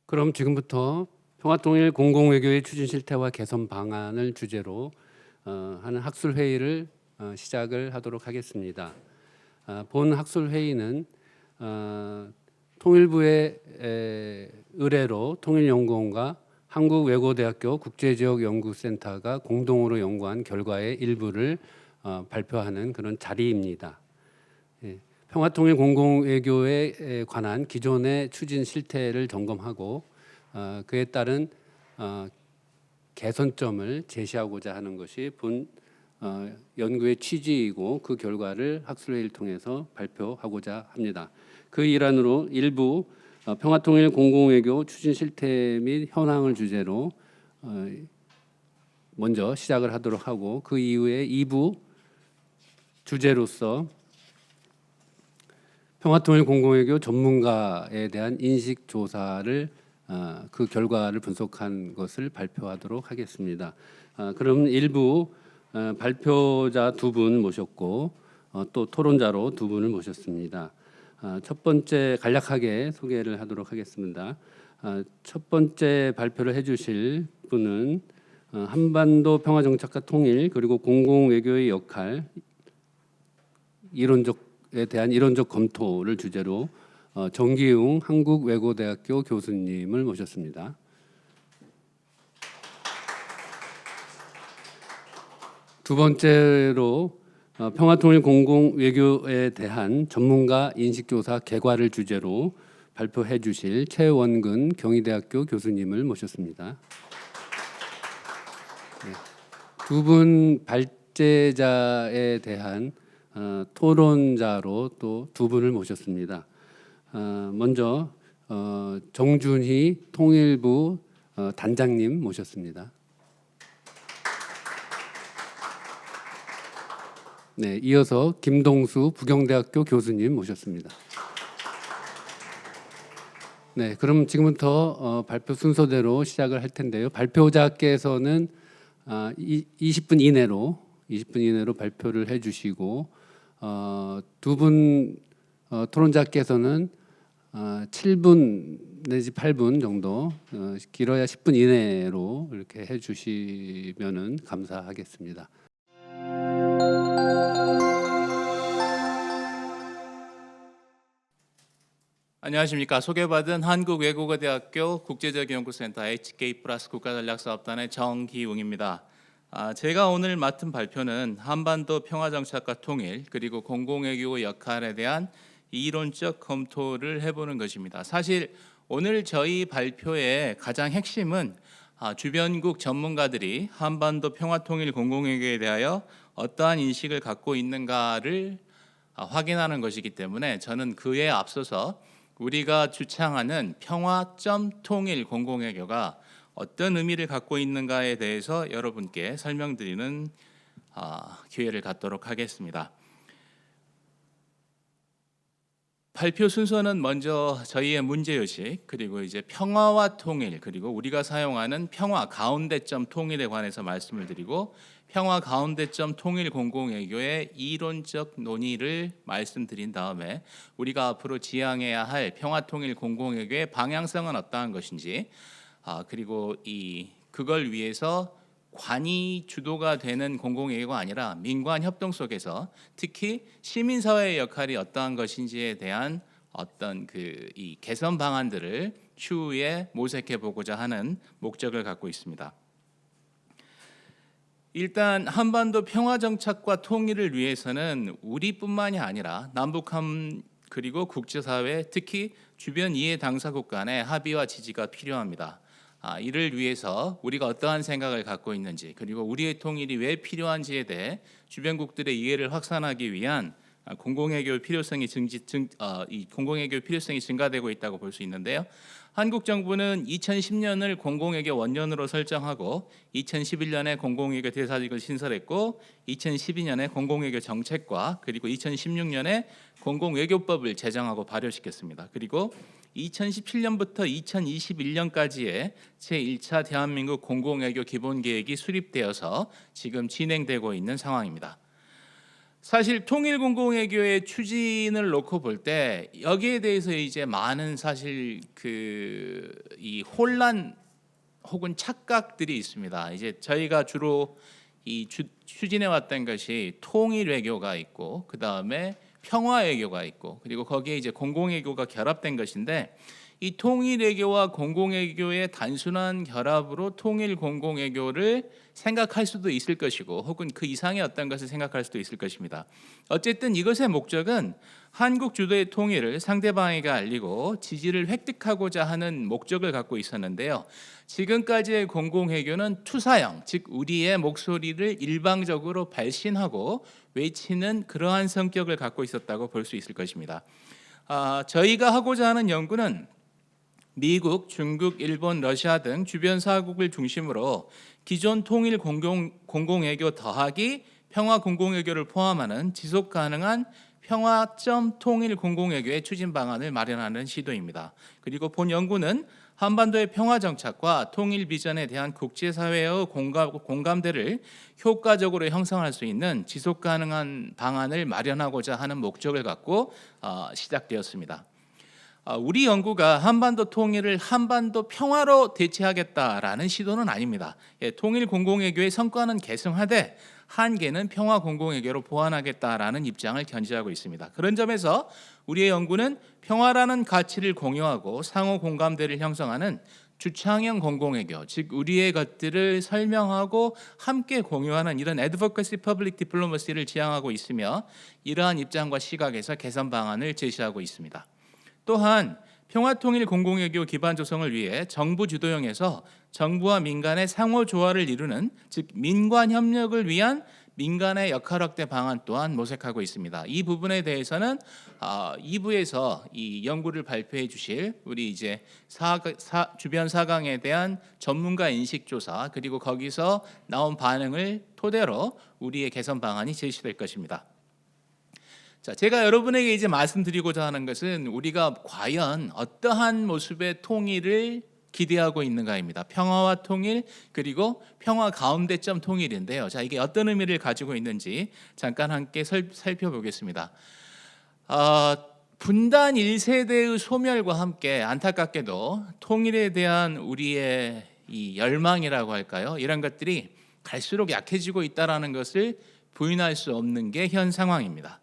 그럼 지금부터 평화통일 공공외교의 추진 실태와 개선 방안을 주제로 하는 학술 회의를 시작을 하도록 하겠습니다. 본 학술 회의는 통일부의 의뢰로 통일연구원과 한국외고대학교 국제지역연구센터가 공동으로 연구한 결과의 일부를 발표하는 그런 자리입니다. 평화통일 공공외교에 관한 기존의 추진 실태를 점검하고 그에 따른 개선점을 제시하고자 하는 것이 본 연구의 취지이고 그 결과를 학술회의를 통해서 발표하고자 합니다. 그 일환으로 일부 평화통일 공공외교 추진 실태 및 현황을 주제로 먼저 시작을 하도록 하고 그 이후에 2부 주제로서 평화통일 공공외교 전문가에 대한 인식 조사를 그 결과를 분석한 것을 발표하도록 하겠습니다. 그럼 일부 발표자 2분 모셨고 또 토론자로 2분을 모셨습니다. 첫 번째 간략하게 소개를 하도록 하겠습니다. 첫 번째 발표를 해주실 분은 한반도 평화정착과 통일 그리고 공공외교의 역할 에 대한 이론적 검토를 주제로 정기웅 한국외고대학교 교수님을 모셨습니다. 두 번째로 평화통일 공공외교에 대한 전문가 인식조사 결과를 주제로 발표해 주실 최원근 경희대학교 교수님을 모셨습니다. 두 분 발제자에 대한 토론자로 또 2분을 모셨습니다. 먼저 정준희 통일부 단장님 모셨습니다. 네, 이어서 김동수 부경대학교 교수님 모셨습니다. 네, 그럼 지금부터 발표 순서대로 시작을 할 텐데요. 발표자께서는 20분 이내로 발표를 해주시고 2분 토론자께서는 7분 내지 8분 정도 길어야 10분 이내로 이렇게 해주시면은 감사하겠습니다. 안녕하십니까. 소개받은 한국외국어대학교 국제적연구센터 HK 플러스 국가전략사업단의 정기웅입니다. 제가 오늘 맡은 발표는 한반도 평화정착과 통일 그리고 공공외교 역할에 대한 이론적 검토를 해보는 것입니다. 사실 오늘 저희 발표의 가장 핵심은 주변국 전문가들이 한반도 평화통일 공공외교에 대하여 어떠한 인식을 갖고 있는가를 확인하는 것이기 때문에 저는 그에 앞서서 우리가 주창하는 평화.통일 공공외교가 어떤 의미를 갖고 있는가에 대해서 여러분께 설명드리는 기회를 갖도록 하겠습니다. 발표 순서는 먼저 저희의 문제의식 그리고 이제 평화와 통일 그리고 우리가 사용하는 평화 가운데점 통일에 관해서 말씀을 드리고 평화 가운데점 통일 공공외교의 이론적 논의를 말씀드린 다음에 우리가 앞으로 지향해야 할 평화 통일 공공외교의 방향성은 어떠한 것인지 그리고 그걸 위해서 관이 주도가 되는 공공외교가 아니라 민관 협동 속에서 특히 시민사회의 역할이 어떠한 것인지에 대한 어떤 이 개선 방안들을 추후에 모색해 보고자 하는 목적을 갖고 있습니다. 일단 한반도 평화정착과 통일을 위해서는 우리뿐만이 아니라 남북한 그리고 국제사회 특히 주변 이해 당사국 간의 합의와 지지가 필요합니다. 이를 위해서 우리가 어떠한 생각을 갖고 있는지 그리고 우리의 통일이 왜 필요한지에 대해 주변국들의 이해를 확산하기 위한 공공외교 필요성이 공공외교 필요성이 증가되고 있다고 볼 수 있는데요. 한국 정부는 2010년을 공공외교 원년으로 설정하고 2011년에 공공외교 대사직을 신설했고 2012년에 공공외교 정책과 그리고 2016년에 공공외교법을 제정하고 발효시켰습니다. 그리고 2017년부터 2021년까지의 제1차 대한민국 공공외교 기본계획이 수립되어서 지금 진행되고 있는 상황입니다. 사실 통일공공외교의 추진을 놓고 볼 때 여기에 대해서 이제 많은 사실 이 혼란 혹은 착각들이 있습니다. 이제 저희가 주로 추진해 왔던 것이 통일 외교가 있고 그 다음에 평화 외교가 있고 그리고 거기에 이제 공공 외교가 결합된 것인데 이 통일 외교와 공공 외교의 단순한 결합으로 통일 공공 외교를 생각할 수도 있을 것이고 혹은 그 이상의 어떤 것을 생각할 수도 있을 것입니다. 어쨌든 이것의 목적은 한국 주도의 통일을 상대방에게 알리고 지지를 획득하고자 하는 목적을 갖고 있었는데요. 지금까지의 공공 외교는 투사형, 즉 우리의 목소리를 일방적으로 발신하고 외치는 그러한 성격을 갖고 있었다고 볼 수 있을 것입니다. 저희가 하고자 하는 연구는 미국, 중국, 일본, 러시아 등 주변 사국을 중심으로 기존 통일 공공외교 더하기 평화 공공외교를 포함하는 지속 가능한 평화점 통일 공공외교의 추진 방안을 마련하는 시도입니다. 그리고 본 연구는 한반도의 평화 정착과 통일 비전에 대한 국제사회의 공감대를 효과적으로 형성할 수 있는 지속 가능한 방안을 마련하고자 하는 목적을 갖고 시작되었습니다. 우리 연구가 한반도 통일을 한반도 평화로 대체하겠다라는 시도는 아닙니다. 통일 공공외교의 성과는 계승하되 한계는 평화 공공외교로 보완하겠다라는 입장을 견지하고 있습니다. 그런 점에서 우리의 연구는 평화라는 가치를 공유하고 상호 공감대를 형성하는 주창형 공공외교, 즉 우리의 것들을 설명하고 함께 공유하는 이런 advocacy public diplomacy를 지향하고 있으며 이러한 입장과 시각에서 개선 방안을 제시하고 있습니다. 또한 평화통일 공공외교 기반 조성을 위해 정부 주도형에서 정부와 민간의 상호 조화를 이루는 즉 민관 협력을 위한 민간의 역할 확대 방안 또한 모색하고 있습니다. 이 부분에 대해서는 2부에서 이 연구를 발표해 주실 우리 이제 주변 사강에 대한 전문가 인식 조사 그리고 거기서 나온 반응을 토대로 우리의 개선 방안이 제시될 것입니다. 자, 제가 여러분에게 이제 말씀드리고자 하는 것은 우리가 과연 어떠한 모습의 통일을 기대하고 있는가입니다. 평화와 통일 그리고 평화 가운데점 통일인데요. 자, 이게 어떤 의미를 가지고 있는지 잠깐 함께 살펴보겠습니다. 분단 1세대의 소멸과 함께 안타깝게도 통일에 대한 우리의 이 열망이라고 할까요? 이런 것들이 갈수록 약해지고 있다는 것을 부인할 수 없는 게 현 상황입니다.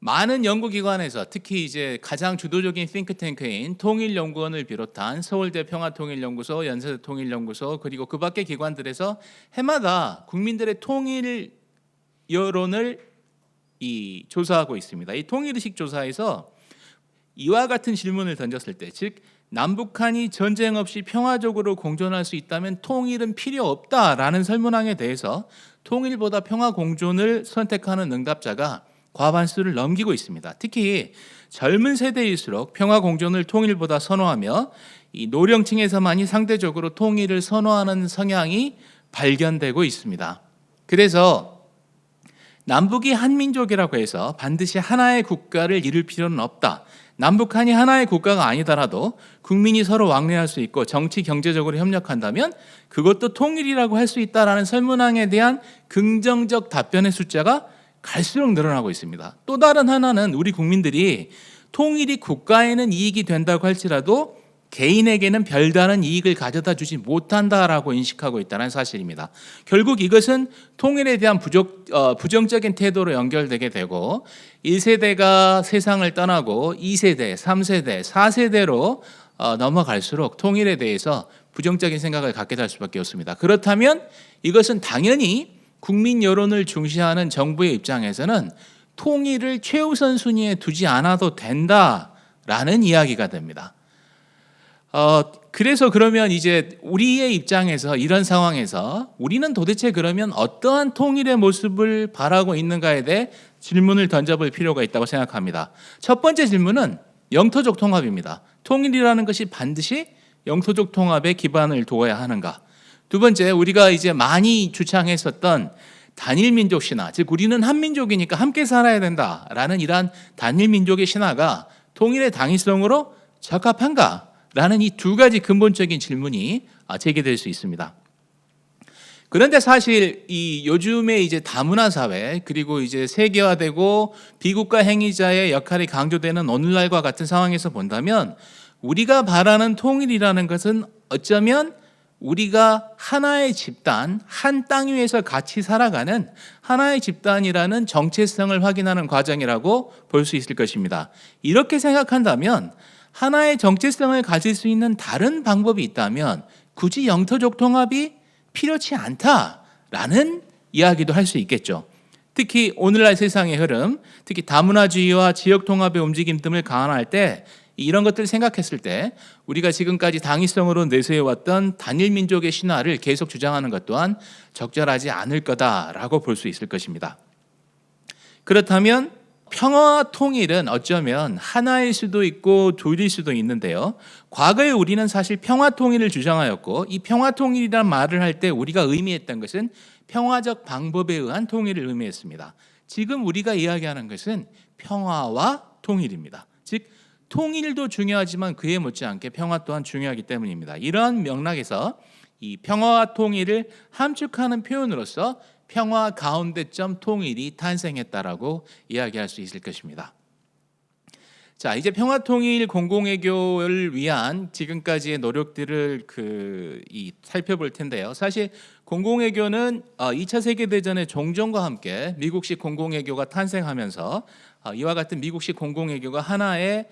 많은 연구기관에서 특히 이제 가장 주도적인 싱크탱크인 통일연구원을 비롯한 서울대 평화통일연구소, 연세대 통일연구소 그리고 그 밖의 기관들에서 해마다 국민들의 통일 여론을 조사하고 있습니다. 이 통일의식 조사에서 이와 같은 질문을 던졌을 때, 즉 남북한이 전쟁 없이 평화적으로 공존할 수 있다면 통일은 필요 없다라는 설문항에 대해서 통일보다 평화 공존을 선택하는 응답자가 과반수를 넘기고 있습니다. 특히 젊은 세대일수록 평화 공존을 통일보다 선호하며 이 노령층에서만이 상대적으로 통일을 선호하는 성향이 발견되고 있습니다. 그래서 남북이 한민족이라고 해서 반드시 하나의 국가를 이룰 필요는 없다. 남북한이 하나의 국가가 아니더라도 국민이 서로 왕래할 수 있고 정치 경제적으로 협력한다면 그것도 통일이라고 할 수 있다라는 설문항에 대한 긍정적 답변의 숫자가 갈수록 늘어나고 있습니다. 또 다른 하나는 우리 국민들이 통일이 국가에는 이익이 된다고 할지라도 개인에게는 별다른 이익을 가져다 주지 못한다라고 인식하고 있다는 사실입니다. 결국 이것은 통일에 대한 부정적인 태도로 연결되게 되고 1세대가 세상을 떠나고 2세대, 3세대, 4세대로 넘어갈수록 통일에 대해서 부정적인 생각을 갖게 될 수밖에 없습니다. 그렇다면 이것은 당연히 국민 여론을 중시하는 정부의 입장에서는 통일을 최우선 순위에 두지 않아도 된다라는 이야기가 됩니다. 그래서 그러면 이제 우리의 입장에서 이런 상황에서 우리는 도대체 그러면 어떠한 통일의 모습을 바라고 있는가에 대해 질문을 던져볼 필요가 있다고 생각합니다. 첫 번째 질문은 영토적 통합입니다. 통일이라는 것이 반드시 영토적 통합에 기반을 두어야 하는가? 두 번째, 우리가 이제 많이 주창했었던 단일민족 신화, 즉 우리는 한민족이니까 함께 살아야 된다라는 이러한 단일민족의 신화가 통일의 당위성으로 적합한가? 라는 이 두 가지 근본적인 질문이 제기될 수 있습니다. 그런데 사실 이 요즘에 이제 다문화 사회 그리고 이제 세계화되고 비국가 행위자의 역할이 강조되는 오늘날과 같은 상황에서 본다면 우리가 바라는 통일이라는 것은 어쩌면 우리가 하나의 집단, 한 땅 위에서 같이 살아가는 하나의 집단이라는 정체성을 확인하는 과정이라고 볼 수 있을 것입니다. 이렇게 생각한다면 하나의 정체성을 가질 수 있는 다른 방법이 있다면 굳이 영토적 통합이 필요치 않다라는 이야기도 할 수 있겠죠. 특히 오늘날 세상의 흐름, 특히 다문화주의와 지역 통합의 움직임 등을 강화할 때 이런 것들을 생각했을 때 우리가 지금까지 당위성으로 내세워왔던 단일 민족의 신화를 계속 주장하는 것 또한 적절하지 않을 거다라고 볼 수 있을 것입니다. 그렇다면 평화와 통일은 어쩌면 하나일 수도 있고 둘일 수도 있는데요. 과거에 우리는 사실 평화 통일을 주장하였고 이 평화 통일이란 말을 할 때 우리가 의미했던 것은 평화적 방법에 의한 통일을 의미했습니다. 지금 우리가 이야기하는 것은 평화와 통일입니다. 즉 통일도 중요하지만 그에 못지않게 평화 또한 중요하기 때문입니다. 이러한 맥락에서 이 평화와 통일을 함축하는 표현으로서 평화 가운데점 통일이 탄생했다라고 이야기할 수 있을 것입니다. 자, 이제 평화 통일 공공외교를 위한 지금까지의 노력들을 살펴볼 텐데요. 사실 공공외교는 2차 세계대전의 종전과 함께 미국식 공공외교가 탄생하면서 이와 같은 미국식 공공외교가 하나의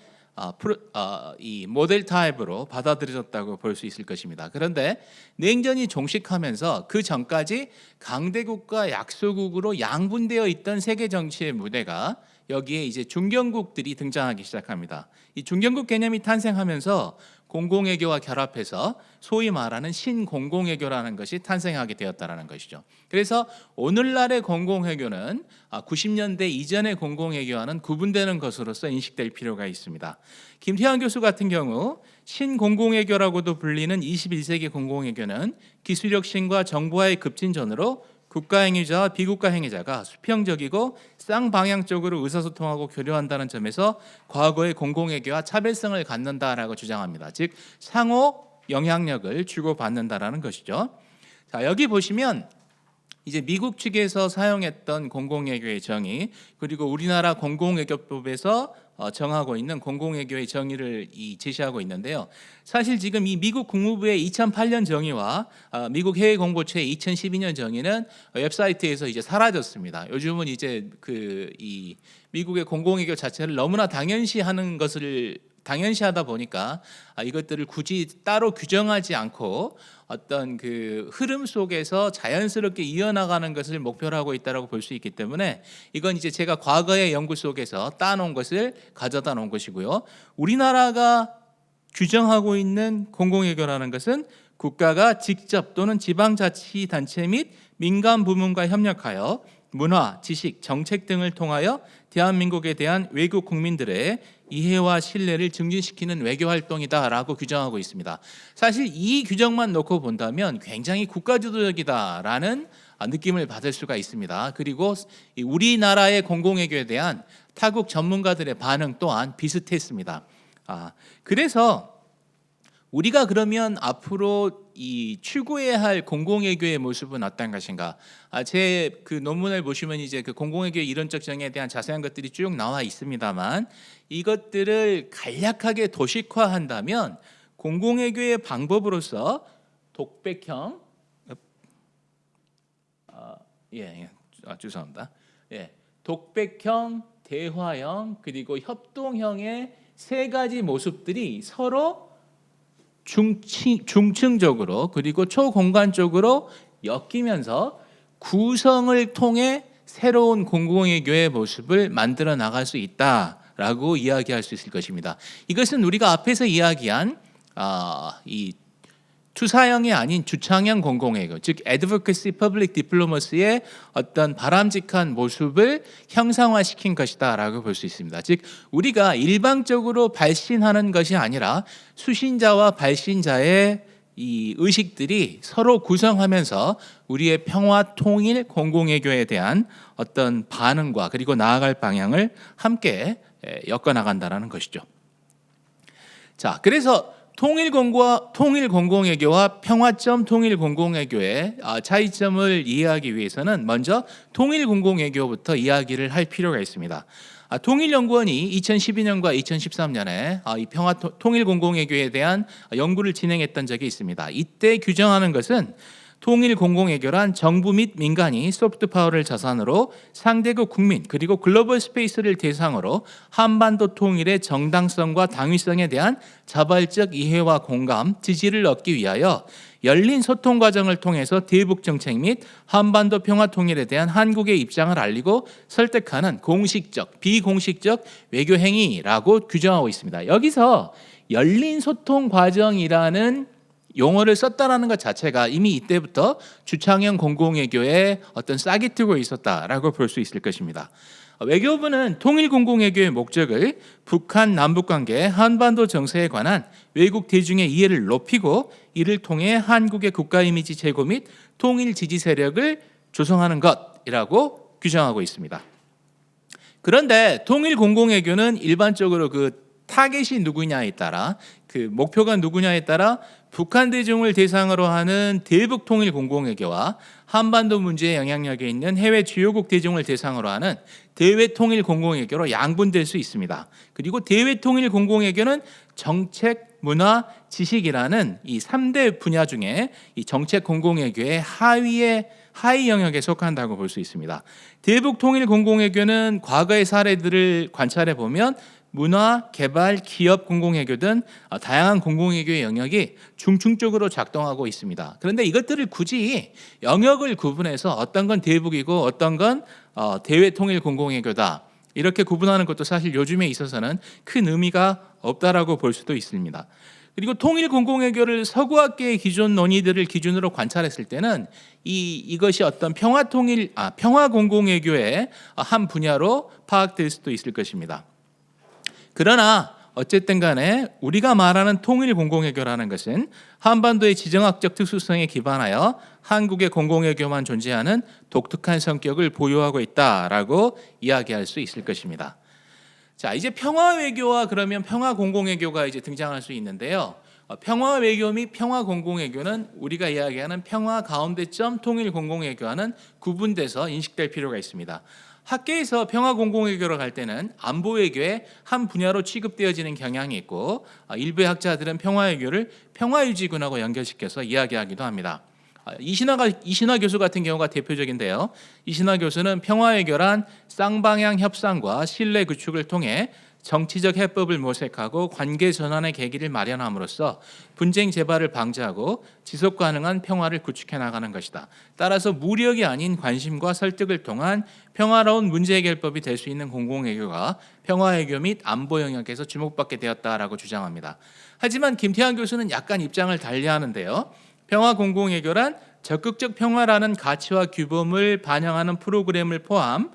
이 모델 타입으로 받아들여졌다고 볼 수 있을 것입니다. 그런데 냉전이 종식하면서 그 전까지 강대국과 약소국으로 양분되어 있던 세계 정치의 무대가 여기에 이제 중견국들이 등장하기 시작합니다. 이 중견국 개념이 탄생하면서 공공외교와 결합해서 소위 말하는 신공공외교라는 것이 탄생하게 되었다는 것이죠. 그래서 오늘날의 공공외교는 90년대 이전의 공공외교와는 구분되는 것으로서 인식될 필요가 있습니다. 김태환 교수 같은 경우 신공공외교라고도 불리는 21세기 공공외교는 기술혁신과 정보화의 급진전으로 국가행위자와 비국가 행위자가 수평적이고 쌍방향적으로 의사소통하고 교류한다는 점에서 과거의 공공외교와 차별성을 갖는다라고 주장합니다. 즉 상호 영향력을 주고받는다라는 것이죠. 자, 여기 보시면 이제 미국 측에서 사용했던 공공외교의 정의 그리고 우리나라 공공외교법에서 정하고 있는 공공외교의 정의를 제시하고 있는데요. 사실 지금 이 미국 국무부의 2008년 정의와 미국 해외공보처의 2012년 정의는 웹사이트에서 이제 사라졌습니다. 요즘은 이제 이 미국의 공공외교 자체를 너무나 당연시하다 보니까 이것들을 굳이 따로 규정하지 않고 어떤 흐름 속에서 자연스럽게 이어나가는 것을 목표로 하고 있다고 볼 수 있기 때문에 이건 이제 제가 과거의 연구 속에서 따놓은 것을 가져다 놓은 것이고요. 우리나라가 규정하고 있는 공공외교라는 것은 국가가 직접 또는 지방자치단체 및 민간 부문과 협력하여 문화, 지식, 정책 등을 통하여 대한민국에 대한 외국 국민들의 이해와 신뢰를 증진시키는 외교 활동이다라고 규정하고 있습니다. 사실 이 규정만 놓고 본다면 굉장히 국가주도적이다라는 느낌을 받을 수가 있습니다. 그리고 우리나라의 공공외교에 대한 타국 전문가들의 반응 또한 비슷했습니다. 그래서 우리가 그러면 앞으로 이 추구해야 할 공공외교의 모습은 어떤 것인가? 제 논문을 보시면 이제 공공외교의 이론적 정의에 대한 자세한 것들이 쭉 나와 있습니다만 이것들을 간략하게 도식화한다면 공공외교의 방법으로서 독백형, 죄송합니다. 독백형, 대화형 그리고 협동형의 세 가지 모습들이 서로 중층적으로 그리고 초공간적으로 엮이면서 구성을 통해 새로운 공공외교의 모습을 만들어 나갈 수 있다라고 이야기할 수 있을 것입니다. 이것은 우리가 앞에서 이야기한 이 투사형이 아닌 주창형 공공외교, 즉 advocacy public diplomacy의 어떤 바람직한 모습을 형상화시킨 것이다라고 볼 수 있습니다. 즉 우리가 일방적으로 발신하는 것이 아니라 수신자와 발신자의 이 의식들이 서로 구성하면서 우리의 평화 통일 공공외교에 대한 어떤 반응과 그리고 나아갈 방향을 함께 엮어 나간다라는 것이죠. 자, 그래서 통일공공외교와 평화점 통일공공외교의 차이점을 이해하기 위해서는 먼저 통일공공외교부터 이야기를 할 필요가 있습니다. 통일연구원이 2012년과 2013년에 이 통일공공외교에 대한 연구를 진행했던 적이 있습니다. 이때 규정하는 것은 통일공공외교란 정부 및 민간이 소프트파워를 자산으로 상대국 국민 그리고 글로벌 스페이스를 대상으로 한반도 통일의 정당성과 당위성에 대한 자발적 이해와 공감, 지지를 얻기 위하여 열린 소통 과정을 통해서 대북 정책 및 한반도 평화 통일에 대한 한국의 입장을 알리고 설득하는 공식적, 비공식적 외교 행위라고 규정하고 있습니다. 여기서 열린 소통 과정이라는 용어를 썼다라는 것 자체가 이미 이때부터 주창영 공공외교에 어떤 싹이 트고 있었다라고 볼 수 있을 것입니다. 외교부는 통일공공외교의 목적을 북한 남북관계, 한반도 정세에 관한 외국 대중의 이해를 높이고 이를 통해 한국의 국가 이미지 제고 및 통일 지지 세력을 조성하는 것이라고 규정하고 있습니다. 그런데 통일공공외교는 일반적으로 그 타겟이 누구냐에 따라 그 목표가 누구냐에 따라 북한 대중을 대상으로 하는 대북 통일 공공외교와 한반도 문제에 영향력이 있는 해외 주요국 대중을 대상으로 하는 대외 통일 공공외교로 양분될 수 있습니다. 그리고 대외 통일 공공외교는 정책, 문화, 지식이라는 이 3대 분야 중에 이 정책 공공외교의 하위 영역에 속한다고 볼 수 있습니다. 대북 통일 공공외교는 과거의 사례들을 관찰해 보면 문화, 개발, 기업 공공외교 등 다양한 공공외교의 영역이 중층적으로 작동하고 있습니다. 그런데 이것들을 굳이 영역을 구분해서 어떤 건 대북이고 어떤 건 대외 통일 공공외교다 이렇게 구분하는 것도 사실 요즘에 있어서는 큰 의미가 없다라고 볼 수도 있습니다. 그리고 통일 공공외교를 서구학계의 기존 논의들을 기준으로 관찰했을 때는 이것이 어떤 평화 공공외교의 한 분야로 파악될 수도 있을 것입니다. 그러나 어쨌든 간에 우리가 말하는 통일 공공외교라는 것은 한반도의 지정학적 특수성에 기반하여 한국의 공공외교만 존재하는 독특한 성격을 보유하고 있다라고 이야기할 수 있을 것입니다. 자, 이제 평화외교와 그러면 평화공공외교가 이제 등장할 수 있는데요. 평화외교 및 평화공공외교는 우리가 이야기하는 평화가운데점 통일공공외교와는 구분돼서 인식될 필요가 있습니다. 학계에서 평화공공외교로 갈 때는 안보외교의 한 분야로 취급되어지는 경향이 있고 일부의 학자들은 평화외교를 평화유지군하고 연결시켜서 이야기하기도 합니다. 이신화 교수 같은 경우가 대표적인데요. 이신화 교수는 평화외교란 쌍방향 협상과 신뢰 구축을 통해 정치적 해법을 모색하고 관계 전환의 계기를 마련함으로써 분쟁 재발을 방지하고 지속 가능한 평화를 구축해 나가는 것이다. 따라서 무력이 아닌 관심과 설득을 통한 평화로운 문제 해결법이 될 수 있는 공공외교가 평화외교 및 안보 영역에서 주목받게 되었다라고 주장합니다. 하지만 김태환 교수는 약간 입장을 달리하는데요. 평화공공외교란 적극적 평화라는 가치와 규범을 반영하는 프로그램을 포함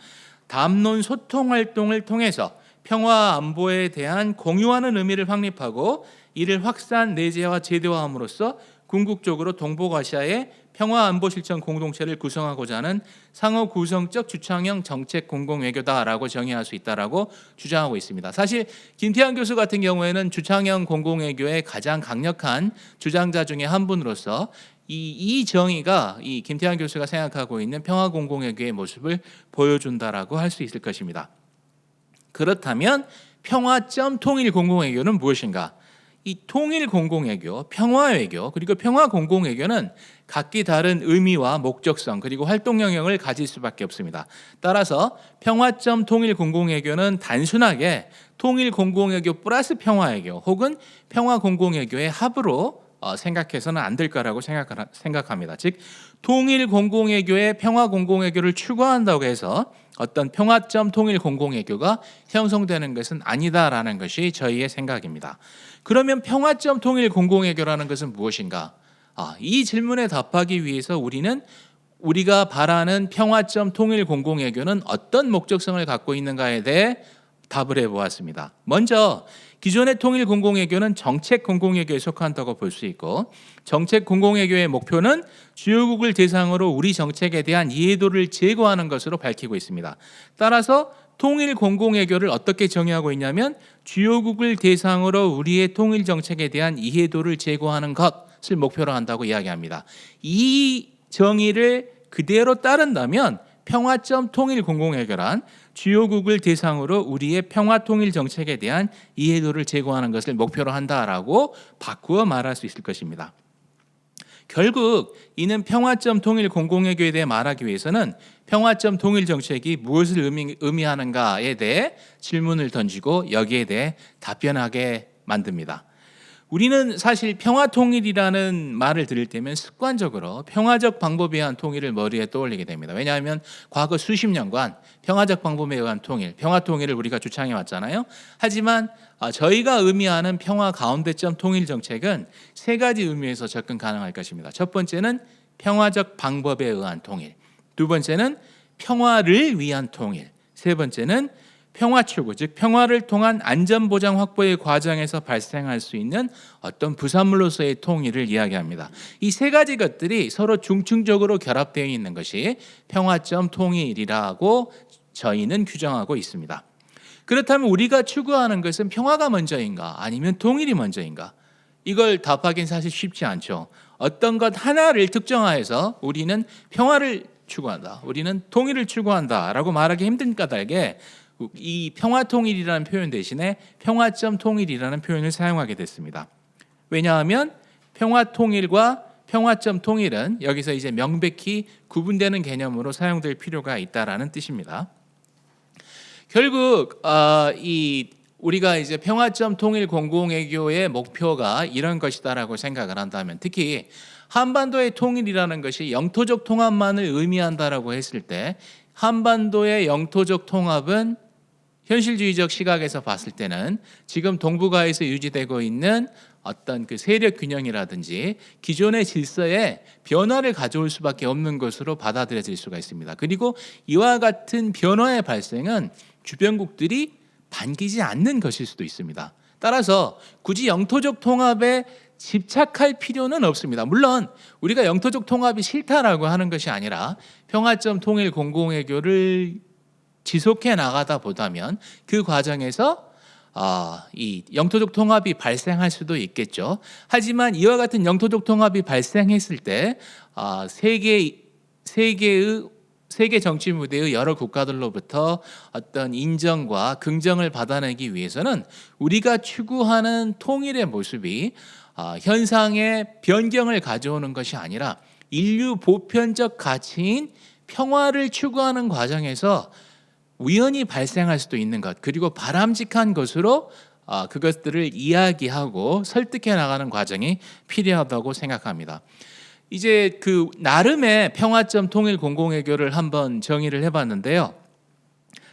담론 소통 활동을 통해서 평화 안보에 대한 공유하는 의미를 확립하고 이를 확산 내재와 제도화함으로써 궁극적으로 동북아시아의 평화 안보 실천 공동체를 구성하고자 하는 상호 구성적 주창형 정책 공공외교다라고 정의할 수 있다라고 주장하고 있습니다. 사실 김태환 교수 같은 경우에는 주창형 공공외교의 가장 강력한 주장자 중에 한 분으로서 이 정의가 이 김태환 교수가 생각하고 있는 평화 공공외교의 모습을 보여준다라고 할 수 있을 것입니다. 그렇다면 평화점 통일 공공외교는 무엇인가? 이 통일 공공외교, 평화외교 그리고 평화 공공외교는 각기 다른 의미와 목적성 그리고 활동 영역을 가질 수밖에 없습니다. 따라서 평화점 통일 공공외교는 단순하게 통일 공공외교 플러스 평화외교 혹은 평화 공공외교의 합으로 생각해서는 안 될 거라고 생각합니다. 즉 통일 공공외교의 평화 공공외교를 추구한다고 해서 어떤 평화점 통일 공공외교가 형성되는 것은 아니다라는 것이 저희의 생각입니다. 그러면 평화점 통일 공공외교라는 것은 무엇인가? 이 질문에 답하기 위해서 우리가 바라는 평화점 통일 공공외교는 어떤 목적성을 갖고 있는가에 대해 답을 해보았습니다. 먼저 기존의 통일 공공외교는 정책 공공외교에 속한다고 볼 수 있고 정책 공공외교의 목표는 주요국을 대상으로 우리 정책에 대한 이해도를 제고하는 것으로 밝히고 있습니다. 따라서 통일 공공외교를 어떻게 정의하고 있냐면 주요국을 대상으로 우리의 통일 정책에 대한 이해도를 제고하는 것을 목표로 한다고 이야기합니다. 이 정의를 그대로 따른다면 평화점 통일 공공외교란 주요국을 대상으로 우리의 평화 통일 정책에 대한 이해도를 제고하는 것을 목표로 한다라고 바꾸어 말할 수 있을 것입니다. 결국 이는 평화점 통일 공공외교에 대해 말하기 위해서는 평화점 통일 정책이 무엇을 의미하는가에 대해 질문을 던지고 여기에 대해 답변하게 만듭니다. 우리는 사실 평화통일이라는 말을 들을 때면 습관적으로 평화적 방법에 의한 통일을 머리에 떠올리게 됩니다. 왜냐하면 과거 수십 년간 평화적 방법에 의한 통일, 평화통일을 우리가 주창해 왔잖아요. 하지만 저희가 의미하는 평화 가운데점 통일 정책은 세 가지 의미에서 접근 가능할 것입니다. 첫 번째는 평화적 방법에 의한 통일, 두 번째는 평화를 위한 통일, 세 번째는 평화 추구, 즉 평화를 통한 안전보장 확보의 과정에서 발생할 수 있는 어떤 부산물로서의 통일을 이야기합니다. 이 세 가지 것들이 서로 중층적으로 결합되어 있는 것이 평화점 통일이라고 저희는 규정하고 있습니다. 그렇다면 우리가 추구하는 것은 평화가 먼저인가 아니면 통일이 먼저인가? 이걸 답하기는 사실 쉽지 않죠. 어떤 것 하나를 특정하여서 우리는 평화를 추구한다, 우리는 통일을 추구한다라고 말하기 힘든 까닭에 이 평화통일이라는 표현 대신에 평화점 통일이라는 표현을 사용하게 됐습니다. 왜냐하면 평화통일과 평화점 통일은 여기서 이제 명백히 구분되는 개념으로 사용될 필요가 있다라는 뜻입니다. 결국 우리가 이제 평화점 통일 공공외교의 목표가 이런 것이다라고 생각을 한다면, 특히 한반도의 통일이라는 것이 영토적 통합만을 의미한다라고 했을 때 한반도의 영토적 통합은 현실주의적 시각에서 봤을 때는 지금 동북아에서 유지되고 있는 어떤 그 세력 균형이라든지 기존의 질서에 변화를 가져올 수밖에 없는 것으로 받아들여질 수가 있습니다. 그리고 이와 같은 변화의 발생은 주변국들이 반기지 않는 것일 수도 있습니다. 따라서 굳이 영토적 통합에 집착할 필요는 없습니다. 물론 우리가 영토적 통합이 싫다라고 하는 것이 아니라 평화점 통일 공공외교를 지속해 나가다 보다면 그 과정에서 이 영토적 통합이 발생할 수도 있겠죠. 하지만 이와 같은 영토적 통합이 발생했을 때 세계 정치 무대의 여러 국가들로부터 어떤 인정과 긍정을 받아내기 위해서는 우리가 추구하는 통일의 모습이 현상의 변경을 가져오는 것이 아니라 인류 보편적 가치인 평화를 추구하는 과정에서 우연히 발생할 수도 있는 것, 그리고 바람직한 것으로 그것들을 이야기하고 설득해 나가는 과정이 필요하다고 생각합니다. 이제 그 나름의 평화점 통일 공공외교를 한번 정의를 해봤는데요.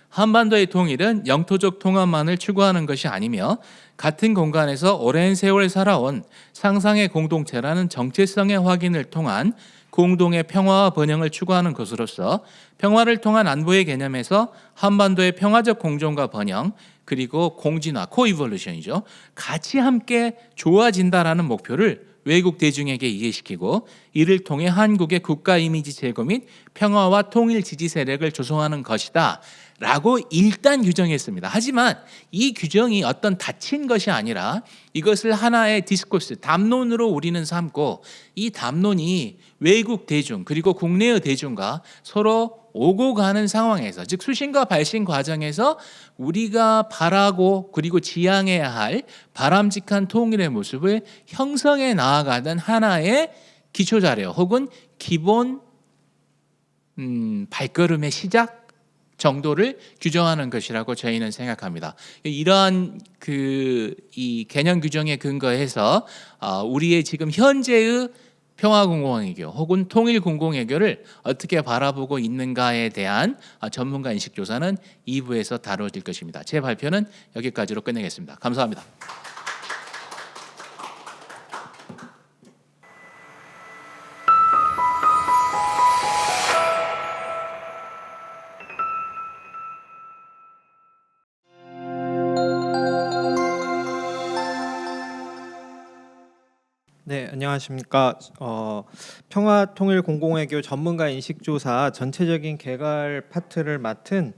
한반도의 통일은 영토적 통합만을 추구하는 것이 아니며 같은 공간에서 오랜 세월 살아온 상상의 공동체라는 정체성의 확인을 통한 공동의 평화와 번영을 추구하는 것으로서 평화를 통한 안보의 개념에서 한반도의 평화적 공존과 번영, 그리고 공진화, 코이볼루션이죠, 같이 함께 좋아진다라는 목표를 외국 대중에게 이해시키고 이를 통해 한국의 국가 이미지 제고 및 평화와 통일 지지 세력을 조성하는 것이다 라고 일단 규정했습니다. 하지만 이 규정이 어떤 닫힌 것이 아니라 이것을 하나의 디스코스, 담론으로 우리는 삼고 이 담론이 외국 대중 그리고 국내의 대중과 서로 오고 가는 상황에서, 즉 수신과 발신 과정에서 우리가 바라고 그리고 지향해야 할 바람직한 통일의 모습을 형성해 나아가는 하나의 기초자료 혹은 기본 발걸음의 시작 정도를 규정하는 것이라고 저희는 생각합니다. 이러한 이 개념 규정에 근거해서 우리의 지금 현재의 평화공공외교 혹은 통일공공외교를 어떻게 바라보고 있는가에 대한 전문가 인식조사는 2부에서 다뤄질 것입니다. 제 발표는 여기까지로 끝내겠습니다. 감사합니다. 네, 안녕하십니까. 평화통일공공외교 전문가 인식조사 전체적인 개괄 파트를 맡은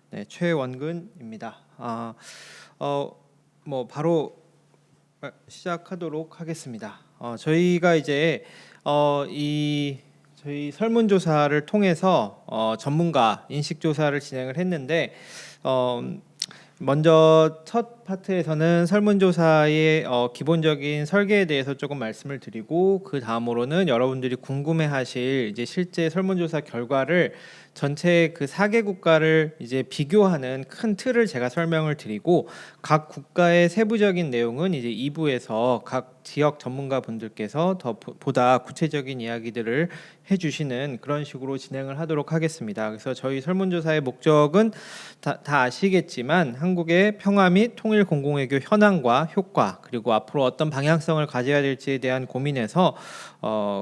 네, 최원근입니다. 뭐 바로 시작하도록 하겠습니다. 저희가 이제 저희 설문조사를 통해서 전문가 인식조사를 진행을 했는데 먼저 첫 파트에서는 설문조사의 기본적인 설계에 대해서 조금 말씀을 드리고, 그 다음으로는 여러분들이 궁금해하실 이제 실제 설문조사 결과를 전체 그 4개 국가를 이제 비교하는 큰 틀을 제가 설명을 드리고, 각 국가의 세부적인 내용은 이제 2부에서 각 지역 전문가분들께서 보다 구체적인 이야기들을 해주시는 그런 식으로 진행을 하도록 하겠습니다. 그래서 저희 설문조사의 목적은 다 아시겠지만 한국의 평화 및 통일 공공외교 현황과 효과, 그리고 앞으로 어떤 방향성을 가져야 될지에 대한 고민에서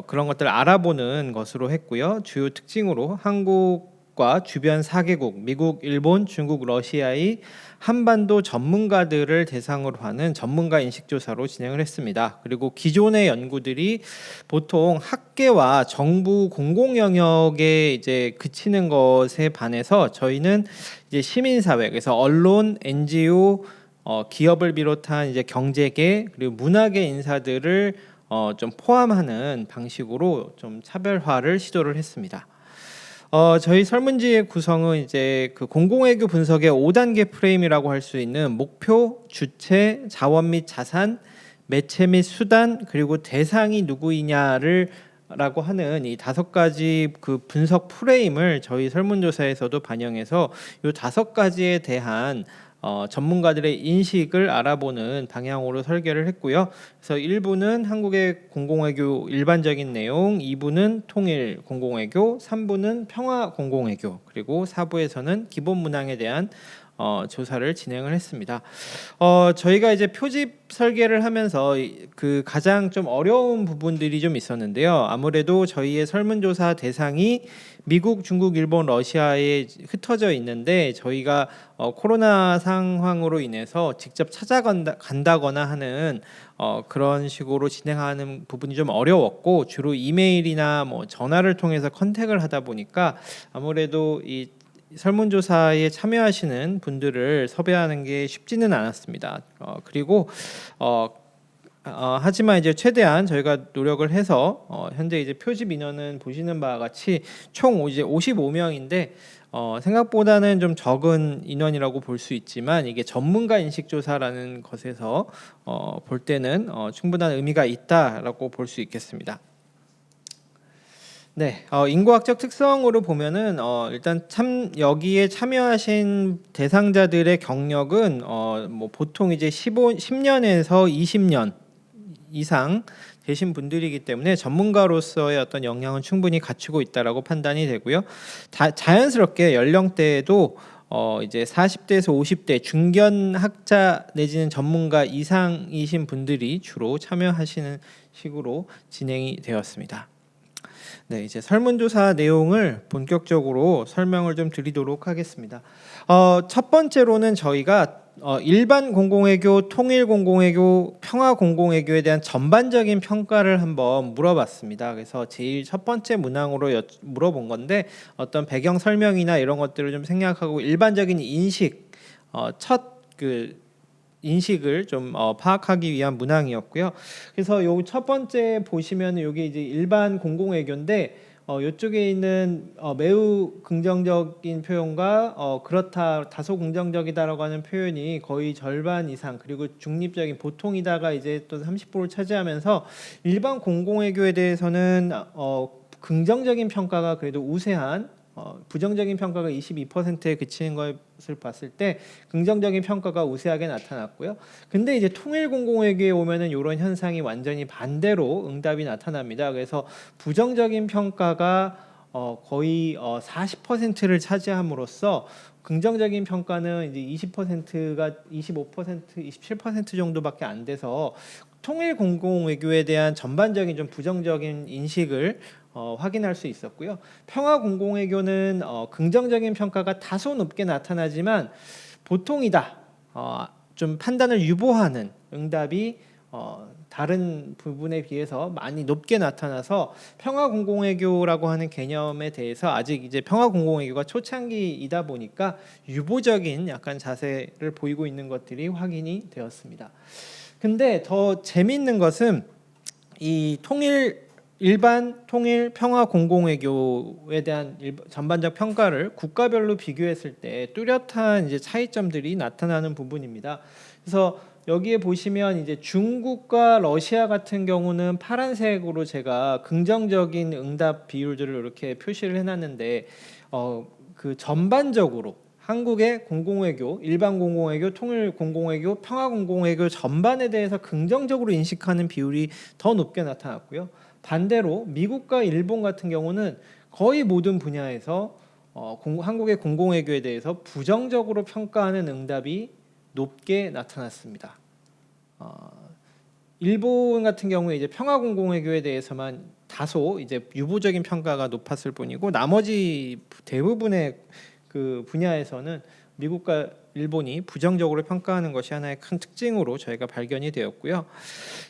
그런 것들을 알아보는 것으로 했고요. 주요 특징으로 한국과 주변 4개국, 미국, 일본, 중국, 러시아의 한반도 전문가들을 대상으로 하는 전문가 인식조사로 진행을 했습니다. 그리고 기존의 연구들이 보통 학계와 정부 공공 영역에 이제 그치는 것에 반해서 저희는 이제 시민사회, 그래서 언론, NGO, 기업을 비롯한 이제 경제계 그리고 문화계 인사들을 좀 포함하는 방식으로 좀 차별화를 시도를 했습니다. 저희 설문지의 구성은 이제 그 공공외교 분석의 5단계 프레임이라고 할 수 있는 목표, 주체, 자원 및 자산, 매체 및 수단, 그리고 대상이 누구이냐를 라고 하는 이 5가지 그 분석 프레임을 저희 설문조사에서도 반영해서 이 5가지에 대한 전문가들의 인식을 알아보는 방향으로 설계를 했고요. 그래서 1부는 한국의 공공외교 일반적인 내용, 2부는 통일 공공외교, 3부는 평화 공공외교, 그리고 4부에서는 기본 문항에 대한 조사를 진행을 했습니다. 저희가 이제 표집 설계를 하면서 그 가장 좀 어려운 부분들이 좀 있었는데요. 아무래도 저희의 설문조사 대상이 미국, 중국, 일본, 러시아에 흩어져 있는데 저희가 코로나 상황으로 인해서 직접 찾아간다거나 하는 그런 식으로 진행하는 부분이 좀 어려웠고, 주로 이메일이나 뭐 전화를 통해서 컨택을 하다 보니까 아무래도 이 설문조사에 참여하시는 분들을 섭외하는 게 쉽지는 않았습니다. 그리고 하지만 이제 최대한 저희가 노력을 해서 현재 이제 표집 인원은 보시는 바와 같이 총 이제 55명인데 생각보다는 좀 적은 인원이라고 볼 수 있지만, 이게 전문가 인식 조사라는 것에서 볼 때는 충분한 의미가 있다라고 볼 수 있겠습니다. 네, 인구학적 특성으로 보면은 일단 여기에 참여하신 대상자들의 경력은 뭐 보통 이제 10년에서 20년 이상 되신 분들이기 때문에 전문가로서의 어떤 역량은 충분히 갖추고 있다라고 판단이 되고요. 자연스럽게 연령대에도 이제 40대에서 50대 중견 학자 내지는 전문가 이상이신 분들이 주로 참여하시는 식으로 진행이 되었습니다. 네, 이제 설문조사 내용을 본격적으로 설명을 좀 드리도록 하겠습니다. 첫 번째로는 저희가 일반 공공외교, 통일 공공외교, 평화 공공외교에 대한 전반적인 평가를 한번 물어봤습니다. 그래서 제일 첫 번째 문항으로 물어본 건데, 어떤 배경 설명이나 이런 것들을 좀 생략하고 일반적인 인식, 첫 그 인식을 좀 파악하기 위한 문항이었고요. 그래서 요 첫 번째 보시면 여기 이제 일반 공공외교인데 이쪽에 있는 매우 긍정적인 표현과 그렇다, 다소 긍정적이다라고 하는 표현이 거의 절반 이상, 그리고 중립적인 보통이다가 이제 또 30%를 차지하면서 일반 공공외교에 대해서는 긍정적인 평가가 그래도 우세한, 부정적인 평가가 22%에 그치는 것을 봤을 때 긍정적인 평가가 우세하게 나타났고요. 근데 이제 통일 공공외교에 오면은 이런 현상이 완전히 반대로 응답이 나타납니다. 그래서 부정적인 평가가 거의 40%를 차지함으로써 긍정적인 평가는 이제 20%가 25%, 27% 정도밖에 안 돼서 통일 공공외교에 대한 전반적인 좀 부정적인 인식을 확인할 수 있었고요. 평화 공공외교는 긍정적인 평가가 다소 높게 나타나지만 보통이다, 좀 판단을 유보하는 응답이 다른 부분에 비해서 많이 높게 나타나서 평화 공공외교라고 하는 개념에 대해서 아직 이제 평화 공공외교가 초창기이다 보니까 유보적인 약간 자세를 보이고 있는 것들이 확인이 되었습니다. 근데 더 재미있는 것은 이 일반 통일 평화 공공외교에 대한 전반적 평가를 국가별로 비교했을 때 뚜렷한 이제 차이점들이 나타나는 부분입니다. 그래서 여기에 보시면 이제 중국과 러시아 같은 경우는 파란색으로 제가 긍정적인 응답 비율들을 이렇게 표시를 해놨는데 그 전반적으로 한국의 공공외교, 일반 공공외교, 통일 공공외교, 평화 공공외교 전반에 대해서 긍정적으로 인식하는 비율이 더 높게 나타났고요. 반대로 미국과 일본 같은 경우는 거의 모든 분야에서 한국의 공공외교에 대해서 부정적으로 평가하는 응답이 높게 나타났습니다. 일본 같은 경우에 이제 평화 공공외교에 대해서만 다소 이제 유보적인 평가가 높았을 뿐이고 나머지 대부분의 그 분야에서는 미국과 일본이 부정적으로 평가하는 것이 하나의 큰 특징으로 저희가 발견이 되었고요.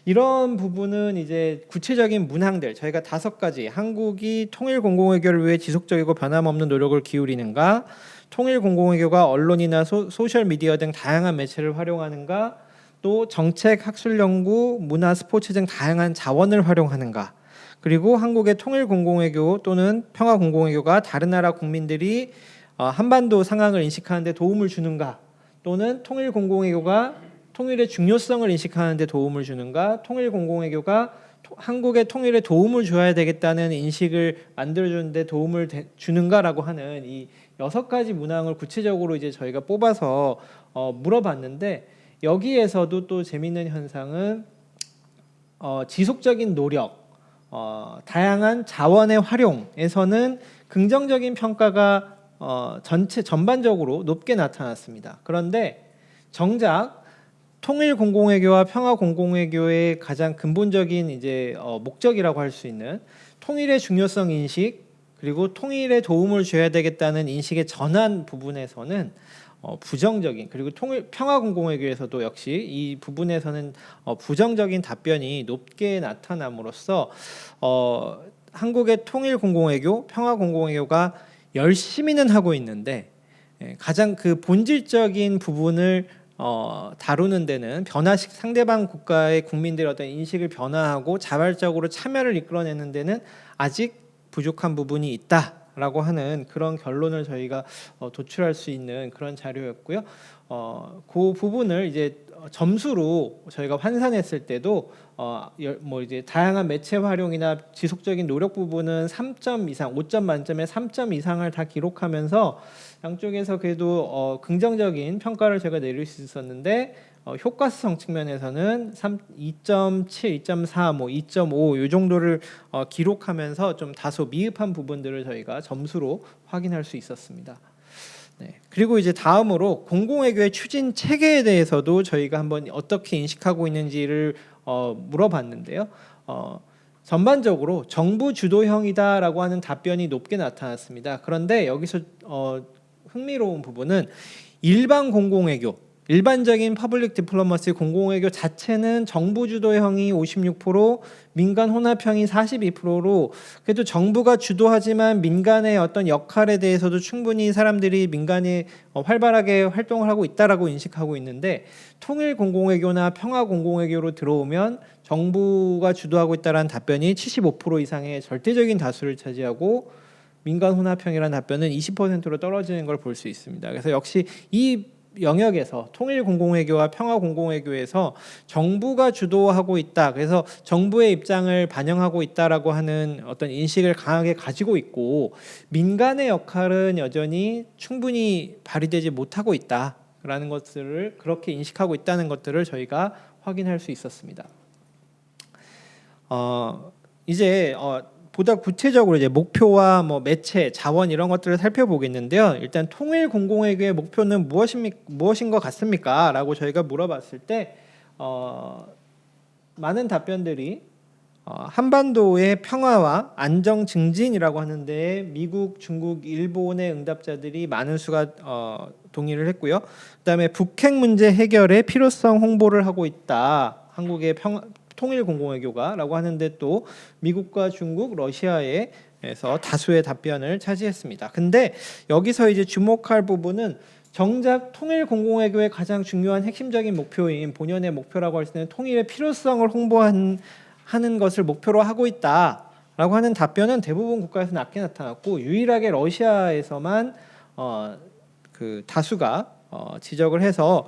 이런 부분은 이제 구체적인 문항들 저희가 5가지 한국이 통일 공공외교를 위해 지속적이고 변함없는 노력을 기울이는가, 통일 공공외교가 언론이나 소셜 미디어 등 다양한 매체를 활용하는가, 또 정책, 학술 연구, 문화, 스포츠 등 다양한 자원을 활용하는가, 그리고 한국의 통일 공공외교 또는 평화 공공외교가 다른 나라 국민들이 한반도 상황을 인식하는 데 도움을 주는가, 또는 통일 공공외교가 통일의 중요성을 인식하는 데 도움을 주는가, 통일 공공외교가 한국의 통일에 도움을 줘야 되겠다는 인식을 만들어주는 데 도움을 주는가라고 하는 이 6가지 문항을 구체적으로 이제 저희가 뽑아서 물어봤는데, 여기에서도 또 재미있는 현상은 지속적인 노력, 다양한 자원의 활용에서는 긍정적인 평가가 전반적으로 높게 나타났습니다. 그런데 정작 통일 공공외교와 평화 공공외교의 가장 근본적인 이제 목적이라고 할 수 있는 통일의 중요성 인식, 그리고 통일에 도움을 줘야 되겠다는 인식의 전환 부분에서는 부정적인, 그리고 평화 공공외교에서도 역시 이 부분에서는 부정적인 답변이 높게 나타남으로써 한국의 통일 공공외교, 평화 공공외교가 열심히는 하고 있는데 가장 그 본질적인 부분을 다루는 데는 상대방 국가의 국민들의 어떤 인식을 변화하고 자발적으로 참여를 이끌어내는 데는 아직 부족한 부분이 있다라고 하는 그런 결론을 저희가 도출할 수 있는 그런 자료였고요. 그 부분을 이제 점수로 저희가 환산했을 때도 뭐 이제 다양한 매체 활용이나 지속적인 노력 부분은 3점 이상, 5점 만점에 3점 이상을 다 기록하면서 양쪽에서 그래도 긍정적인 평가를 제가 내릴 수 있었는데 효과성 측면에서는 2.7, 2.4, 뭐 2.5 이 정도를 기록하면서 좀 다소 미흡한 부분들을 저희가 점수로 확인할 수 있었습니다. 네. 그리고 이제 다음으로 공공외교의 추진 체계에 대해서도 저희가 한번 어떻게 인식하고 있는지를 물어봤는데요. 전반적으로 정부 주도형이다라고 하는 답변이 높게 나타났습니다. 그런데 여기서 흥미로운 부분은 일반 공공외교, 일반적인 퍼블릭 디플로머시 공공외교 자체는 정부 주도형이 56%, 민간 혼합형이 42%로 그래도 정부가 주도하지만 민간의 어떤 역할에 대해서도 충분히 사람들이 민간이 활발하게 활동을 하고 있다라고 인식하고 있는데, 통일 공공외교나 평화 공공외교로 들어오면 정부가 주도하고 있다라는 답변이 75% 이상의 절대적인 다수를 차지하고 민간 혼합형이라는 답변은 20%로 떨어지는 걸 볼 수 있습니다. 그래서 역시 이 영역에서 통일 공공외교와 평화 공공외교에서 정부가 주도하고 있다, 그래서 정부의 입장을 반영하고 있다라고 하는 어떤 인식을 강하게 가지고 있고, 민간의 역할은 여전히 충분히 발휘되지 못하고 있다라는 것들을 그렇게 인식하고 있다는 것들을 저희가 확인할 수 있었습니다. 이제 보다 구체적으로 이제 목표와 뭐 매체, 자원 이런 것들을 살펴보겠는데요. 일단 통일 공공외교의 목표는 무엇인 것 같습니까? 라고 저희가 물어봤을 때 많은 답변들이 한반도의 평화와 안정 증진이라고 하는데 미국, 중국, 일본의 응답자들이 많은 수가 동의를 했고요. 그다음에 북핵 문제 해결에 필요성 홍보를 하고 있다. 한국의 통일 공공외교가라고 하는데 또 미국과 중국, 러시아에서 다수의 답변을 차지했습니다. 근데 여기서 이제 주목할 부분은 정작 통일 공공외교의 가장 중요한 핵심적인 목표인 본연의 목표라고 할 수 있는 통일의 필요성을 홍보하는 것을 목표로 하고 있다라고 하는 답변은 대부분 국가에서 낮게 나타났고 유일하게 러시아에서만 그 다수가 지적을 해서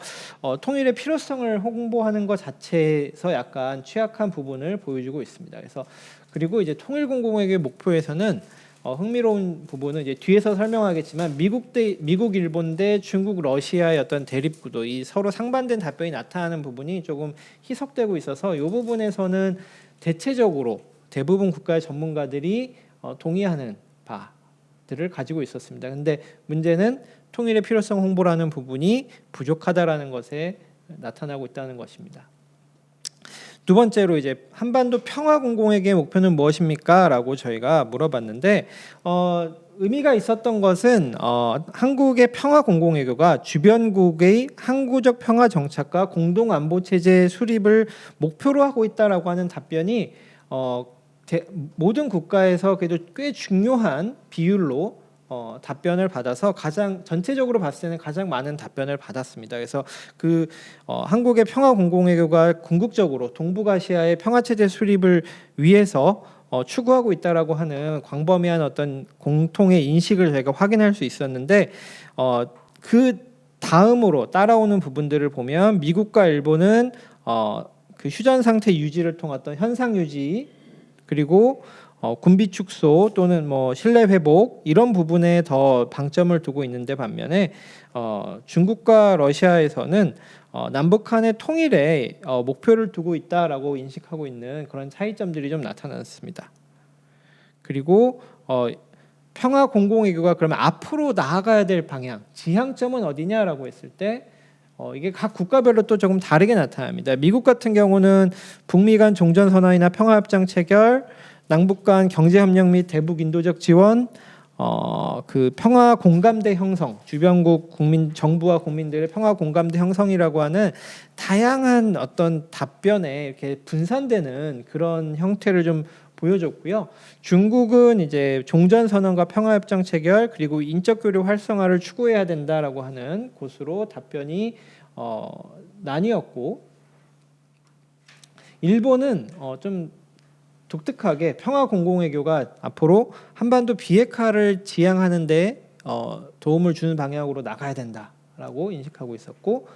통일의 필요성을 홍보하는 것 자체에서 약간 취약한 부분을 보여주고 있습니다. 그래서 그리고 이제 통일 공공외교의 목표에서는 흥미로운 부분은 이제 뒤에서 설명하겠지만 미국, 일본 대 중국, 러시아의 어떤 대립 구도, 이 서로 상반된 답변이 나타나는 부분이 조금 희석되고 있어서 이 부분에서는 대체적으로 대부분 국가의 전문가들이 동의하는 바들을 가지고 있었습니다. 근데 문제는 통일의 필요성 홍보라는 부분이 부족하다라는 것에 나타나고 있다는 것입니다. 두 번째로 이제 한반도 평화 공공외교의 목표는 무엇입니까? 라고 저희가 물어봤는데 의미가 있었던 것은 한국의 평화 공공외교가 주변국의 항구적 평화 정착과 공동 안보 체제 수립을 목표로 하고 있다라고 하는 답변이 모든 국가에서 그래도 꽤 중요한 비율로 답변을 받아서 가장 전체적으로 봤을 때는 가장 많은 답변을 받았습니다. 그래서 한국의 평화 공공외교가 궁극적으로 동북아시아의 평화 체제 수립을 위해서 추구하고 있다라고 하는 광범위한 어떤 공통의 인식을 저희가 확인할 수 있었는데 그 다음으로 따라오는 부분들을 보면 미국과 일본은 그 휴전 상태 유지를 통한 어떤 현상 유지 그리고 군비 축소 또는 뭐 신뢰 회복 이런 부분에 더 방점을 두고 있는데 반면에 중국과 러시아에서는 남북한의 통일에 목표를 두고 있다라고 인식하고 있는 그런 차이점들이 좀 나타났습니다. 그리고 평화 공공외교가 그러면 앞으로 나아가야 될 방향, 지향점은 어디냐라고 했을 때 이게 각 국가별로 또 조금 다르게 나타납니다. 미국 같은 경우는 북미 간 종전선언이나 평화협정 체결, 남북 간 경제협력 및 대북 인도적 지원, 그 평화 공감대 형성, 주변국 정부와 국민들의 평화 공감대 형성이라고 하는 다양한 어떤 답변에 이렇게 분산되는 그런 형태를 좀 보여줬고요. 중국은 이제 종전선언과 평화협정 체결 그리고 인적 교류 활성화를 추구해야 된다라고 하는 곳으로 답변이 나뉘었고, 일본은 좀 독특하게 평화 공공외교가 앞으로 한반도 비핵화를 지향하는데 도움을 주는 방향으로 나가야 된다라고 인식하고 있었고,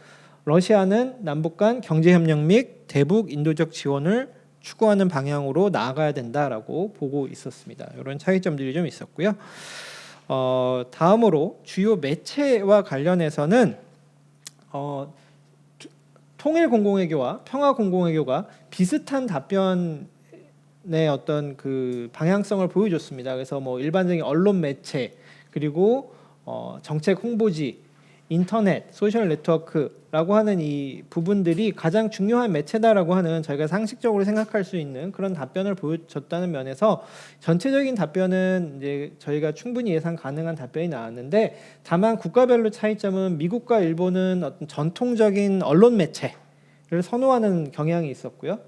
러시아는 남북 간 경제협력 및 대북 인도적 지원을 추구하는 방향으로 나아가야 된다라고 보고 있었습니다. 이런 차이점들이 좀 있었고요. 다음으로 주요 매체와 관련해서는 통일 공공외교와 평화 공공외교가 비슷한 답변의 어떤 그 방향성을 보여줬습니다. 그래서 뭐 일반적인 언론 매체 그리고 정책 홍보지, 인터넷, 소셜 네트워크라고 하는 이 부분들이 가장 중요한 매체다라고 하는 저희가 상식적으로 생각할 수 있는 그런 답변을 보여줬다는 면에서 전체적인 답변은 이제 저희가 충분히 예상 가능한 답변이 나왔는데, 다만 국가별로 차이점은 미국과 일본은 어떤 전통적인 언론 매체를 선호하는 경향이 있었고요.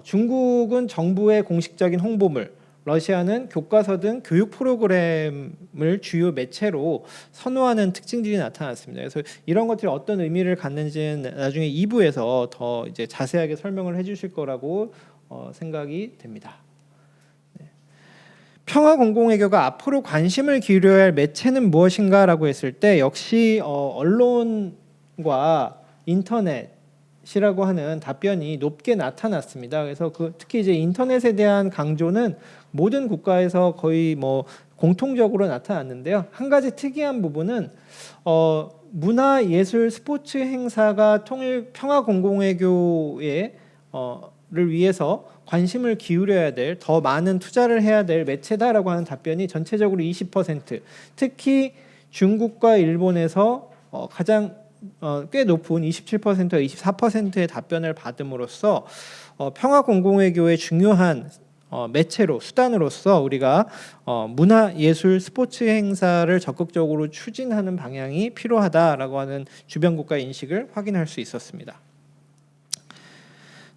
중국은 정부의 공식적인 홍보물, 러시아는 교과서 등 교육 프로그램을 주요 매체로 선호하는 특징들이 나타났습니다. 그래서 이런 것들이 어떤 의미를 갖는지는 나중에 2부에서 더 이제 자세하게 설명을 해주실 거라고 생각이 됩니다. 평화 공공외교가 앞으로 관심을 기울여야 할 매체는 무엇인가라고 했을 때 역시 언론과 인터넷이라고 하는 답변이 높게 나타났습니다. 그래서 특히 이제 인터넷에 대한 강조는 모든 국가에서 거의 뭐 공통적으로 나타났는데요. 한 가지 특이한 부분은 문화, 예술, 스포츠 행사가 통일 평화 공공외교에 를 위해서 관심을 기울여야 될, 더 많은 투자를 해야 될 매체다라고 하는 답변이 전체적으로 20%, 특히 중국과 일본에서 가장 꽤 높은 27%와 24%의 답변을 받음으로써 평화 공공외교의 중요한 매체로, 수단으로서 우리가 문화, 예술, 스포츠 행사를 적극적으로 추진하는 방향이 필요하다라고 하는 주변 국가의 인식을 확인할 수 있었습니다.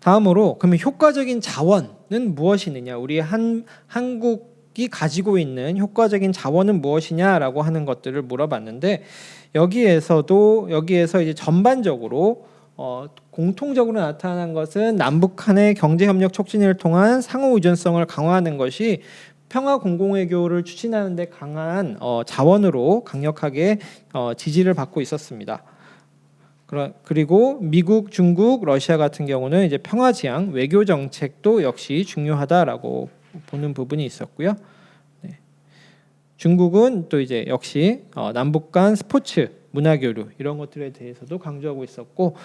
다음으로 그러면 효과적인 자원은 무엇이느냐? 우리 한국이 가지고 있는 효과적인 자원은 무엇이냐라고 하는 것들을 물어봤는데 여기에서 이제 전반적으로 공통적으로 나타난 것은 남북 간의 경제 협력 촉진을 통한 상호 의존성을 강화하는 것이 평화 공공외교를 추진하는 데 강한 자원으로 강력하게 지지를 받고 있었습니다. 그리고 미국, 중국, 러시아 같은 경우는 이제 평화 지향 외교 정책도 역시 중요하다라고 보는 부분이 있었고요. 네. 중국은 또 이제 역시 남북 간 스포츠, 문화 교류 이런 것들에 대해서도 강조하고 있었고,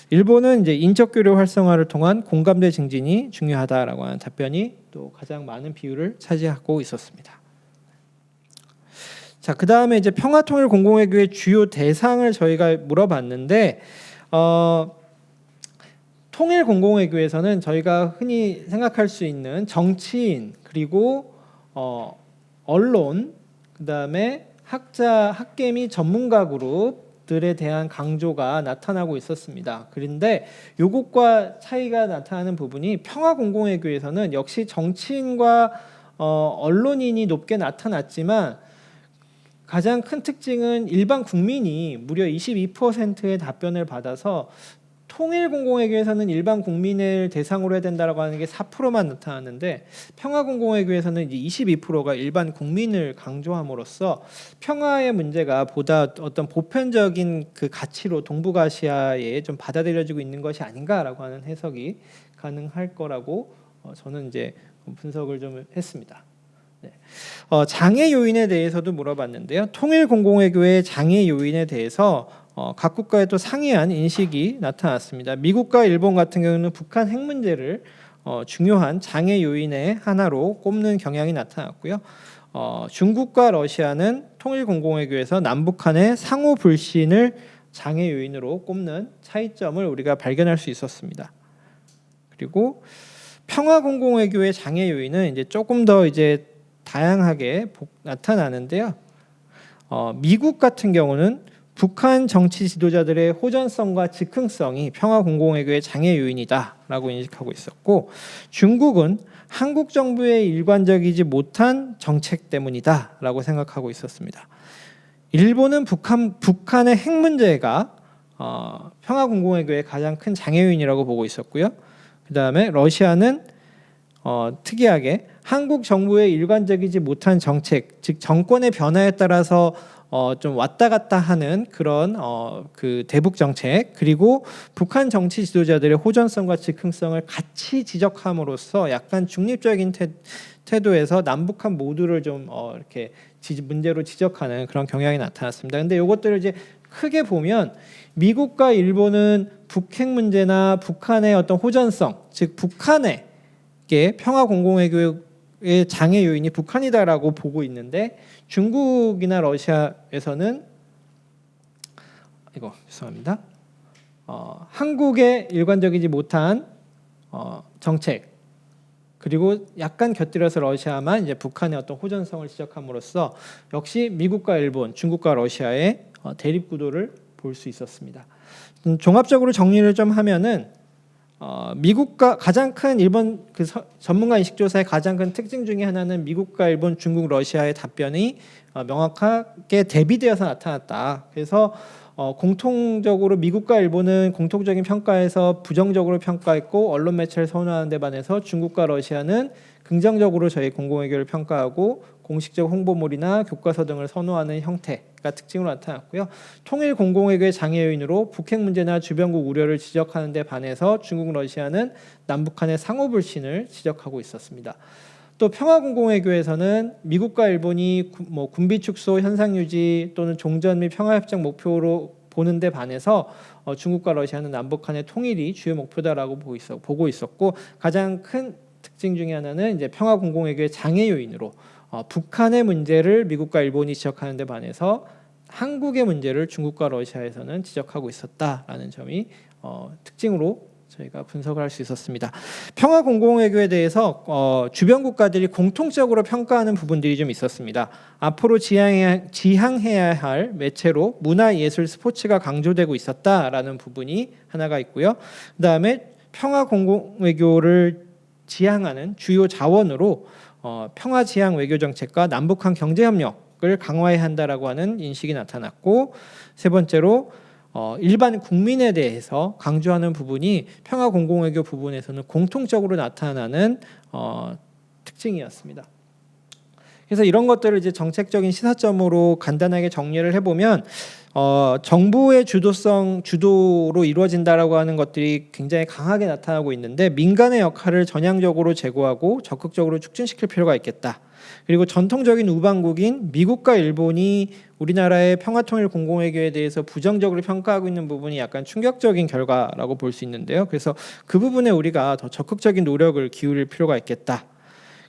일본은 이제 인적 교류 활성화를 통한 공감대 증진이 중요하다라고 하는 답변이 또 가장 많은 비율을 차지하고 있었습니다. 자, 그 다음에 이제 평화통일 공공외교의 주요 대상을 저희가 물어봤는데 통일 공공외교에서는 저희가 흔히 생각할 수 있는 정치인 그리고 언론, 그 다음에 학자, 학계 전문가 그룹들에 대한 강조가 나타나고 있었습니다. 그런데 요것과 차이가 나타나는 부분이 평화 공공외교에서는 역시 정치인과 언론인이 높게 나타났지만 가장 큰 특징은 일반 국민이 무려 22%의 답변을 받아서 통일 공공외교에서는 일반 국민을 대상으로 해야 된다라고 하는 게 4%만 나타나는데 평화 공공외교에서는 이제 22%가 일반 국민을 강조함으로써 평화의 문제가 보다 어떤 보편적인 그 가치로 동북아시아에 좀 받아들여지고 있는 것이 아닌가라고 하는 해석이 가능할 거라고 저는 이제 분석을 좀 했습니다. 네. 장애 요인에 대해서도 물어봤는데요. 통일 공공외교의 장애 요인에 대해서 각 국가의 또 상이한 인식이 나타났습니다. 미국과 일본 같은 경우는 북한 핵 문제를 중요한 장애 요인의 하나로 꼽는 경향이 나타났고요. 중국과 러시아는 통일 공공외교에서 남북한의 상호 불신을 장애 요인으로 꼽는 차이점을 우리가 발견할 수 있었습니다. 그리고 평화 공공외교의 장애 요인은 이제 조금 더 이제 다양하게 나타나는데요. 미국 같은 경우는 북한 정치 지도자들의 호전성과 즉흥성이 평화 공공외교의 장애 요인이다라고 인식하고 있었고, 중국은 한국 정부의 일관적이지 못한 정책 때문이다라고 생각하고 있었습니다. 일본은 북한의 핵 문제가 평화 공공외교의 가장 큰 장애 요인이라고 보고 있었고요. 그 다음에 러시아는 특이하게 한국 정부의 일관적이지 못한 정책, 즉 정권의 변화에 따라서 좀 왔다 갔다 하는 그런 그 대북 정책, 그리고 북한 정치 지도자들의 호전성과 즉흥성을 같이 지적함으로써 약간 중립적인 태도에서 남북한 모두를 좀 이렇게 문제로 지적하는 그런 경향이 나타났습니다. 근데 이것들을 이제 크게 보면 미국과 일본은 북핵 문제나 북한의 어떤 호전성, 즉 북한의 평화 공공외교의 장애 요인이 북한이다라고 보고 있는데, 중국이나 러시아에서는 죄송합니다. 한국의 일관적이지 못한 정책, 그리고 약간 곁들여서 러시아만 이제 북한의 어떤 호전성을 지적함으로써 역시 미국과 일본, 중국과 러시아의 대립 구도를 볼 수 있었습니다. 종합적으로 정리를 좀 하면은 미국과 가장 큰 일본 그 전문가 인식조사의 가장 큰 특징 중에 하나는 미국과 일본, 중국, 러시아의 답변이 명확하게 대비되어서 나타났다. 그래서 공통적으로 미국과 일본은 공통적인 평가에서 부정적으로 평가했고, 언론 매체를 선호하는 데 반해서 중국과 러시아는 긍정적으로 저희 공공외교를 평가하고 공식적 홍보물이나 교과서 등을 선호하는 형태가 특징으로 나타났고요. 통일 공공외교의 장애 요인으로 북핵 문제나 주변국 우려를 지적하는 데 반해서 중국, 러시아는 남북한의 상호 불신을 지적하고 있었습니다. 또 평화 공공외교에서는 미국과 일본이 군비 축소, 현상 유지 또는 종전 및 평화 협정 목표로 보는 데 반해서 중국과 러시아는 남북한의 통일이 주요 목표다라고 보고 있었고, 가장 큰 특징 중에 하나는 이제 평화 공공외교의 장애 요인으로 북한의 문제를 미국과 일본이 지적하는 데 반해서 한국의 문제를 중국과 러시아에서는 지적하고 있었다라는 점이 특징으로 저희가 분석을 할 수 있었습니다. 평화 공공외교에 대해서 주변 국가들이 공통적으로 평가하는 부분들이 좀 있었습니다. 앞으로 지향해야 할 매체로 문화, 예술, 스포츠가 강조되고 있었다라는 부분이 하나가 있고요. 그다음에 평화 공공 외교를 지향하는 주요 자원으로 평화 지향 외교 정책과 남북한 경제 협력을 강화해야 한다라고 하는 인식이 나타났고, 세 번째로 일반 국민에 대해서 강조하는 부분이 평화 공공 외교 부분에서는 공통적으로 나타나는 특징이었습니다. 그래서 이런 것들을 이제 정책적인 시사점으로 간단하게 정리를 해보면 정부의 주도로 이루어진다라고 하는 것들이 굉장히 강하게 나타나고 있는데, 민간의 역할을 전향적으로 제고하고 적극적으로 촉진시킬 필요가 있겠다. 그리고 전통적인 우방국인 미국과 일본이 우리나라의 평화통일 공공외교에 대해서 부정적으로 평가하고 있는 부분이 약간 충격적인 결과라고 볼 수 있는데요. 그래서 그 부분에 우리가 더 적극적인 노력을 기울일 필요가 있겠다.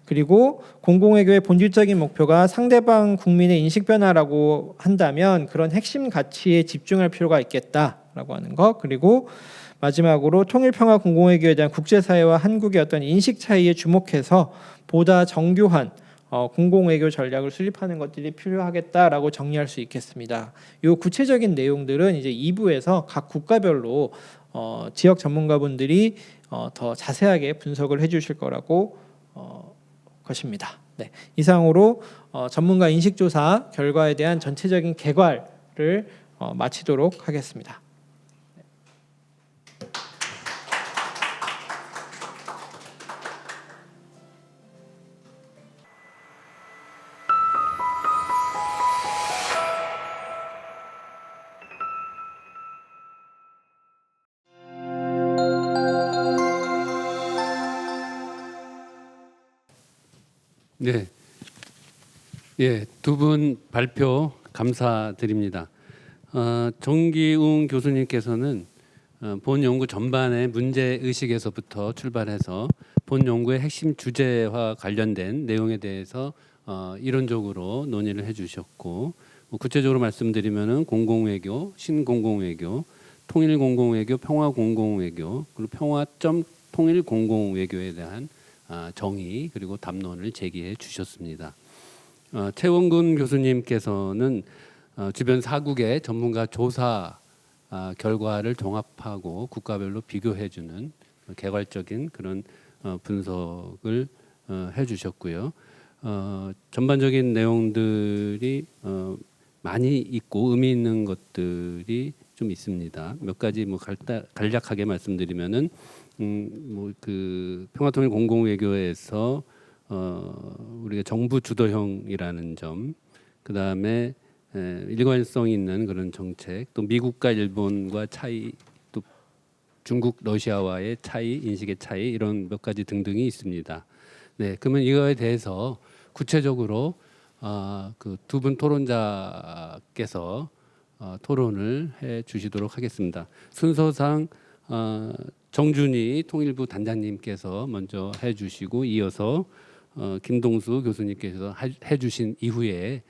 그리고 공공외교의 본질적인 목표가 상대방 국민의 인식 변화라고 한다면 그런 핵심 가치에 집중할 필요가 있겠다라고 하는 것. 그리고 마지막으로 통일평화 공공외교에 대한 국제사회와 한국의 어떤 인식 차이에 주목해서 보다 정교한 공공외교 전략을 수립하는 것들이 필요하겠다라고 정리할 수 있겠습니다. 이 구체적인 내용들은 이제 2부에서 각 국가별로 지역 전문가분들이 더 자세하게 분석을 해주실 거라고 것입니다. 네, 이상으로 전문가 인식조사 결과에 대한 전체적인 개괄을 마치도록 하겠습니다. 네, 두 분 발표 감사드립니다. 정기웅 교수님께서는 본 연구 전반의 문제 의식에서부터 출발해서 본 연구의 핵심 주제와 관련된 내용에 대해서 이론적으로 논의를 해주셨고, 구체적으로 말씀드리면은 공공외교, 신공공외교, 통일공공외교, 평화공공외교, 그리고 평화점 통일공공외교에 대한 정의 그리고 담론을 제기해 주셨습니다. 최원근 교수님께서는 주변 4국의 전문가 조사 결과를 종합하고 국가별로 비교해주는 개괄적인 그런 분석을 해주셨고요. 전반적인 내용들이 많이 있고 의미 있는 것들이 좀 있습니다. 몇 가지 간략하게 말씀드리면은 그 평화통일 공공외교에서 우리가 정부 주도형이라는 점, 그 다음에 일관성 있는 그런 정책, 또 미국과 일본과 차이, 또 중국, 러시아와의 차이, 인식의 차이, 이런 몇 가지 등등이 있습니다. 네, 그러면 이거에 대해서 구체적으로 그 두 분 토론자께서 토론을 해 주시도록 하겠습니다. 순서상 정준희 통일부 단장님께서 먼저 해주시고, 이어서 김동수 교수님께서 해주신 이후에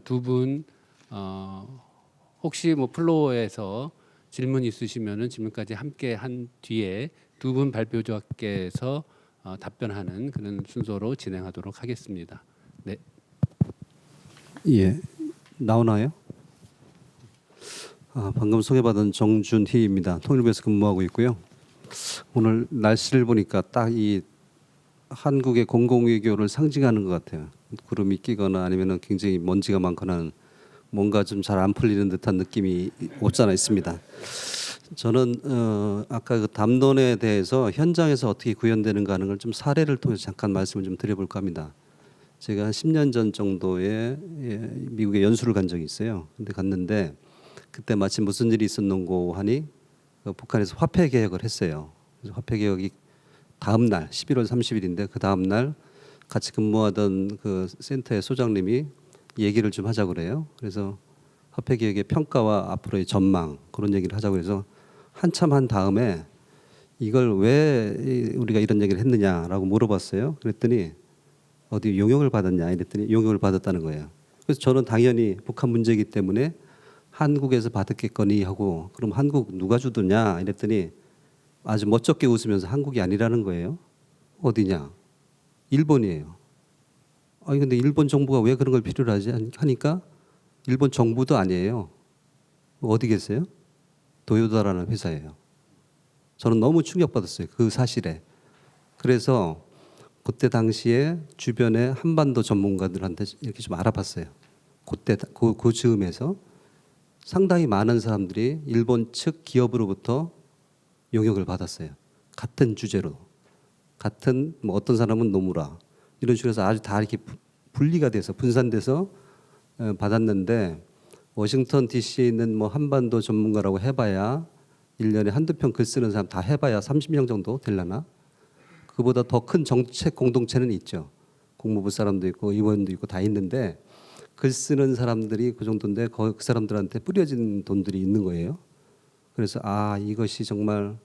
두 분 혹시 플로어에서 질문 있으시면은 질문까지 함께 한 뒤에 두 분 발표자께서 답변하는 그런 순서로 진행하도록 하겠습니다. 네. 예, 나오나요? 방금 소개받은 정준희입니다. 통일부에서 근무하고 있고요. 오늘 날씨를 보니까 딱 이 한국의 공공외교를 상징하는 것 같아요. 구름이 끼거나 아니면은 굉장히 먼지가 많거나 뭔가 좀 잘 안 풀리는 듯한 느낌이 없지 않아 있습니다. 저는 아까 그 담론에 대해서 현장에서 어떻게 구현되는가 하는 걸 좀 사례를 통해서 잠깐 말씀을 좀 드려볼까 합니다. 제가 한 10년 전 정도에 미국에 연수를 간 적이 있어요. 근데 갔는데 그때 마침 무슨 일이 있었는고 하니 북한에서 화폐 개혁을 했어요. 그래서 화폐 개혁이 다음 날 11월 30일인데 그 다음 날 같이 근무하던 그 센터의 소장님이 얘기를 좀 하자고 그래요. 그래서 화폐 개혁의 평가와 앞으로의 전망 그런 얘기를 하자고 해서 한참 한 다음에 이걸 왜 우리가 이런 얘기를 했느냐라고 물어봤어요. 그랬더니 어디 용역을 받았냐 이랬더니 용역을 받았다는 거예요. 그래서 저는 당연히 북한 문제이기 때문에 한국에서 받았겠거니 하고 그럼 한국 누가 주더냐 이랬더니 아주 멋쩍게 웃으면서 한국이 아니라는 거예요. 어디냐? 일본이에요. 아니 근데 일본 정부가 왜 그런 걸 필요로 하지 하니까 일본 정부도 아니에요. 어디 계세요? 도요다라는 회사예요. 저는 너무 충격받았어요. 그 사실에. 그래서 그때 당시에 주변에 한반도 전문가들한테 이렇게 좀 알아봤어요. 그때 그 즈음에서 상당히 많은 사람들이 일본 측 기업으로부터 용역을 받았어요. 같은 주제로, 같은 뭐 어떤 사람은 노무라 이런 식으로 해서 아주 다 이렇게 분리가 돼서 분산돼서 받았는데 워싱턴 DC에 있는 뭐 한반도 전문가라고 해봐야 1년에 한두 편 글 쓰는 사람 다 해봐야 30명 정도 되려나? 그보다 더 큰 정책 공동체는 있죠. 국무부 사람도 있고 의원도 있고 다 있는데 글 쓰는 사람들이 그 정도인데 그 사람들한테 뿌려진 돈들이 있는 거예요. 그래서 아 이것이 정말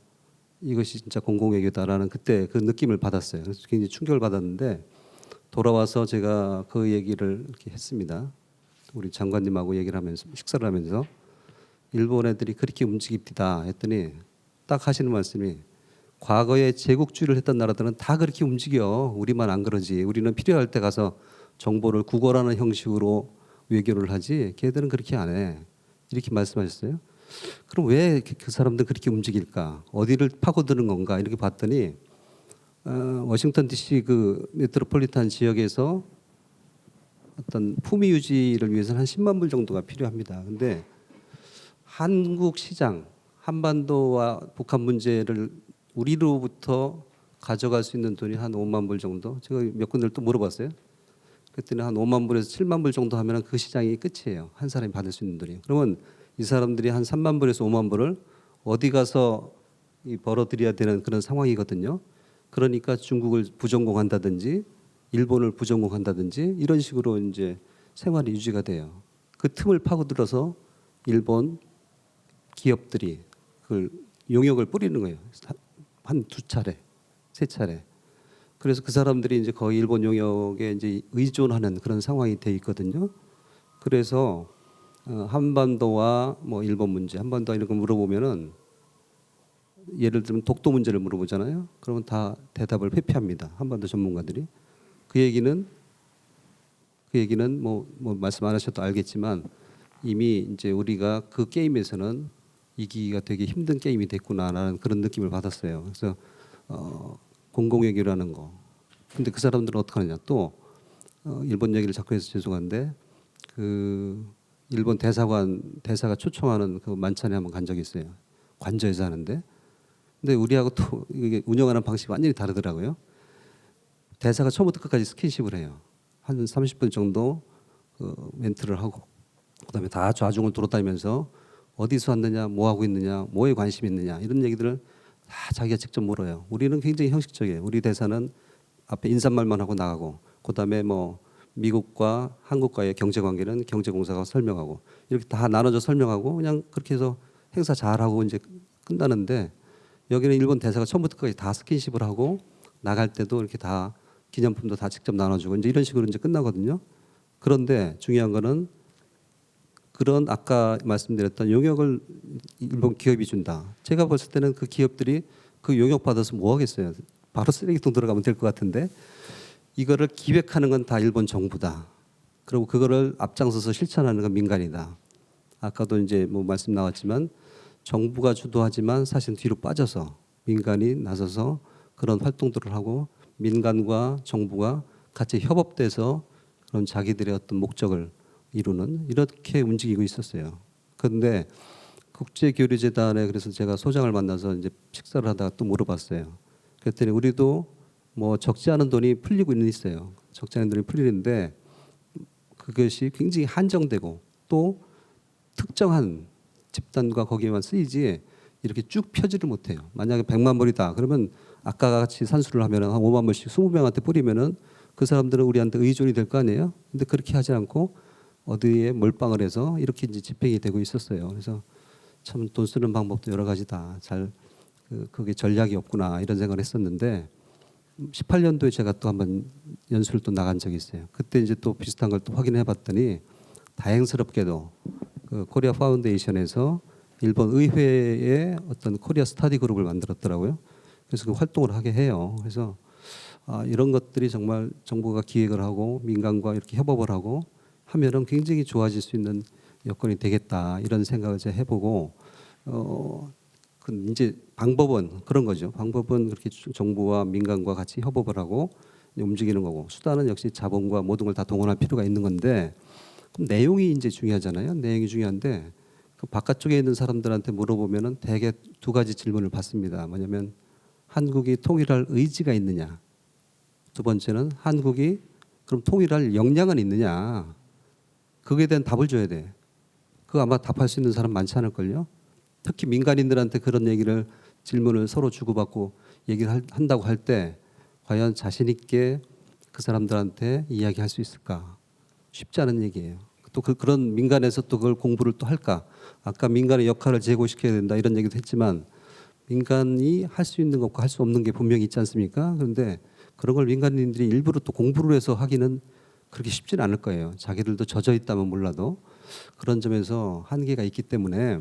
이것이 진짜 공공외교다라는 그때 그 느낌을 받았어요. 그래서 굉장히 충격을 받았는데 돌아와서 제가 그 얘기를 이렇게 했습니다. 우리 장관님하고 얘기를 하면서 식사를 하면서 일본 애들이 그렇게 움직입니다 했더니 딱 하시는 말씀이 과거에 제국주의를 했던 나라들은 다 그렇게 움직여. 우리만 안 그러지. 우리는 필요할 때 가서 정보를 구걸하는 형식으로 외교를 하지. 걔들은 그렇게 안 해. 이렇게 말씀하셨어요. 그럼 왜 그 사람들 그렇게 움직일까? 어디를 파고드는 건가? 이렇게 봤더니 워싱턴 DC 그 메트로폴리탄 지역에서 어떤 품위 유지를 위해서는 한 10만 불 정도가 필요합니다. 근데 한국 시장, 한반도와 북한 문제를 우리로부터 가져갈 수 있는 돈이 한 5만 불 정도. 제가 몇 군데를 또 물어봤어요. 그랬더니 한 5만 불에서 7만 불 정도 하면 그 시장이 끝이에요. 한 사람이 받을 수 있는 돈이. 그러면 이 사람들이 한 3만 불에서 5만 불을 어디 가서 벌어들여야 되는 그런 상황이거든요. 그러니까 중국을 부전공한다든지 일본을 부전공한다든지 이런 식으로 이제 생활이 유지가 돼요. 그 틈을 파고들어서 일본 기업들이 그걸 용역을 뿌리는 거예요. 한 두 차례, 세 차례. 그래서 그 사람들이 이제 거의 일본 용역에 이제 의존하는 그런 상황이 돼 있거든요. 그래서 한반도와 뭐 일본 문제, 한반도 이런 거 물어보면은 예를 들면 독도 문제를 물어보잖아요. 그러면 다 대답을 회피합니다. 한반도 전문가들이. 그 얘기는 뭐 말씀 안 하셔도 알겠지만 이미 이제 우리가 그 게임에서는 이기기가 되게 힘든 게임이 됐구나라는 그런 느낌을 받았어요. 그래서 공공외교라는 거. 근데 그 사람들은 어떻게 하느냐? 또 일본 얘기를 자꾸 해서 죄송한데 그 일본 대사가 초청하는 그 만찬에 한번 간 적이 있어요. 관저에서 하는데. 근데 우리하고 또 이게 운영하는 방식이 완전히 다르더라고요. 대사가 처음부터 끝까지 스킨십을 해요. 한 30분 정도 그 멘트를 하고 그다음에 다 좌중을 돌아다니면서 어디서 왔느냐, 뭐 하고 있느냐, 뭐에 관심이 있느냐 이런 얘기들을 다 자기가 직접 물어요. 우리는 굉장히 형식적이에요. 우리 대사는 앞에 인사말만 하고 나가고 그다음에 뭐 미국과 한국과의 경제 관계는 경제공사가 설명하고 이렇게 다 나눠져 설명하고 그냥 그렇게 해서 행사 잘하고 이제 끝나는데 여기는 일본 대사가 처음부터 끝까지 다 스킨십을 하고 나갈 때도 이렇게 다 기념품도 다 직접 나눠주고 이제 이런 식으로 이제 끝나거든요. 그런데 중요한 거는 그런 아까 말씀드렸던 용역을 일본 기업이 준다. 제가 봤을 때는 그 기업들이 그 용역 받아서 뭐 하겠어요. 바로 쓰레기통 들어가면 될 것 같은데 이거를 기획하는 건 다 일본 정부다. 그리고 그거를 앞장서서 실천하는 건 민간이다. 아까도 이제 뭐 말씀 나왔지만 정부가 주도하지만 사실 뒤로 빠져서 민간이 나서서 그런 활동들을 하고 민간과 정부가 같이 협업돼서 그런 자기들의 어떤 목적을 이루는 이렇게 움직이고 있었어요. 그런데 국제교류재단에 그래서 제가 소장을 만나서 이제 식사를 하다가 또 물어봤어요. 그랬더니 우리도 뭐 적지 않은 돈이 풀리고 있어요. 적지 않은 돈이 풀리는데 그것이 굉장히 한정되고 또 특정한 집단과 거기에만 쓰이지 이렇게 쭉 펴지를 못해요. 만약에 100만 불이다 그러면 아까 같이 산수를 하면은 한 5만 불씩 20명한테 뿌리면은 그 사람들은 우리한테 의존이 될 거 아니에요. 근데 그렇게 하지 않고 어디에 몰빵을 해서 이렇게 이제 집행이 되고 있었어요. 그래서 참 돈 쓰는 방법도 여러 가지다. 잘 그게 전략이 없구나 이런 생각을 했었는데 18년도에 제가 또 한번 연수를 또 나간 적이 있어요. 그때 이제 또 비슷한 걸 또 확인해 봤더니 다행스럽게도 그 코리아 파운데이션에서 일본 의회의 어떤 코리아 스터디 그룹을 만들었더라고요. 그래서 그 활동을 하게 해요. 그래서 이런 것들이 정말 정부가 기획을 하고 민간과 이렇게 협업을 하고 하면은 굉장히 좋아질 수 있는 여건이 되겠다 이런 생각을 제가 해보고 그 이제 방법은 그런 거죠. 방법은 그렇게 정부와 민간과 같이 협업을 하고 움직이는 거고, 수단은 역시 자본과 모든 걸 다 동원할 필요가 있는 건데, 그럼 내용이 이제 중요하잖아요. 내용이 중요한데 그 바깥쪽에 있는 사람들한테 물어보면은 대개 두 가지 질문을 받습니다. 뭐냐면 한국이 통일할 의지가 있느냐. 두 번째는 한국이 그럼 통일할 역량은 있느냐. 그거에 대한 답을 줘야 돼. 그거 아마 답할 수 있는 사람 많지 않을걸요. 특히 민간인들한테 그런 얘기를 질문을 서로 주고받고 얘기를 한다고 할 때 과연 자신 있게 그 사람들한테 이야기할 수 있을까? 쉽지 않은 얘기예요. 또 그런 민간에서 또 그걸 공부를 또 할까? 아까 민간의 역할을 제고시켜야 된다 이런 얘기도 했지만 민간이 할 수 있는 것과 할 수 없는 게 분명히 있지 않습니까? 그런데 그런 걸 민간인들이 일부러 또 공부를 해서 하기는 그렇게 쉽지는 않을 거예요. 자기들도 젖어 있다면 몰라도 그런 점에서 한계가 있기 때문에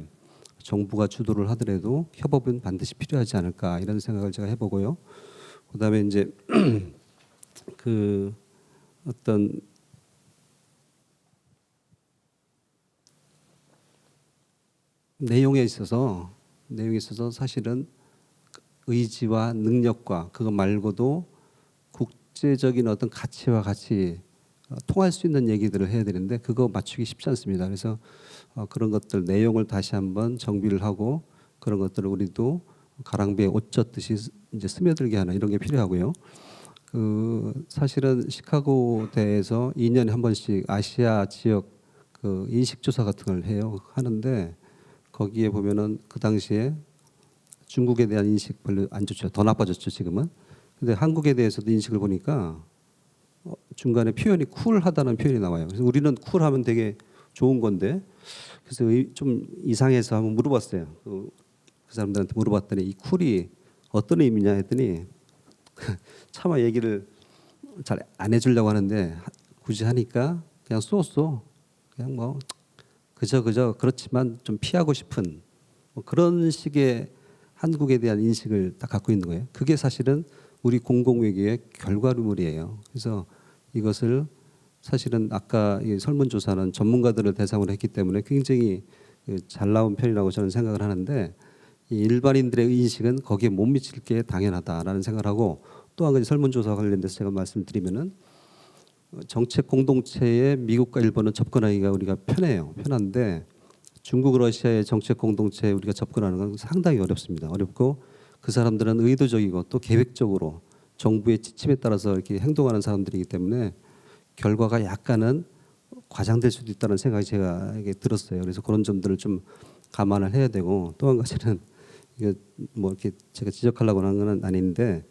정부가 주도를 하더라도 협업은 반드시 필요하지 않을까 이런 생각을 제가 해보고요. 그다음에 이제 그 어떤 내용에 있어서 사실은 의지와 능력과 그거 말고도 국제적인 어떤 가치와 같이 통할 수 있는 얘기들을 해야 되는데 그거 맞추기 쉽지 않습니다. 그래서 그런 것들 내용을 다시 한번 정비를 하고 그런 것들을 우리도 가랑비에 옷 젖듯이 이제 스며들게 하는 이런 게 필요하고요. 그 사실은 시카고 대에서 2년에 한 번씩 아시아 지역 그 인식 조사 같은 걸 해요. 하는데 거기에 보면은 그 당시에 중국에 대한 인식 별로 안 좋죠. 더 나빠졌죠 지금은. 근데 한국에 대해서도 인식을 보니까 중간에 표현이 쿨하다는 표현이 나와요. 그래서 우리는 쿨하면 되게 좋은 건데 그래서 좀 이상해서 한번 물어봤어요. 그 사람들한테 물어봤더니 이 쿨이 어떤 의미냐 했더니 차마 얘기를 잘 안 해주려고 하는데 굳이 하니까 그냥 쏘 그냥 뭐 그저 그렇지만 좀 피하고 싶은 뭐 그런 식의 한국에 대한 인식을 딱 갖고 있는 거예요. 그게 사실은 우리 공공외교의 결과물이에요. 그래서 이것을 사실은 아까 이 설문조사는 전문가들을 대상으로 했기 때문에 굉장히 잘 나온 편이라고 저는 생각을 하는데 이 일반인들의 인식은 거기에 못 미칠 게 당연하다라는 생각을 하고 또 한 가지 설문조사 관련돼서 제가 말씀드리면은 정책 공동체에 미국과 일본은 접근하기가 우리가 편한데 중국, 러시아의 정책 공동체에 우리가 접근하는 건 상당히 어렵습니다. 어렵고 그 사람들은 의도적이고 또 계획적으로 정부의 지침에 따라서 이렇게 행동하는 사람들이기 때문에 결과가 약간은 과장될 수도 있다는 생각이 제가 들었어요. 그래서 그런 점들을 좀 감안을 해야 되고 또 한 가지는 이게 뭐 이렇게 제가 지적하려고 하는 건 아닌데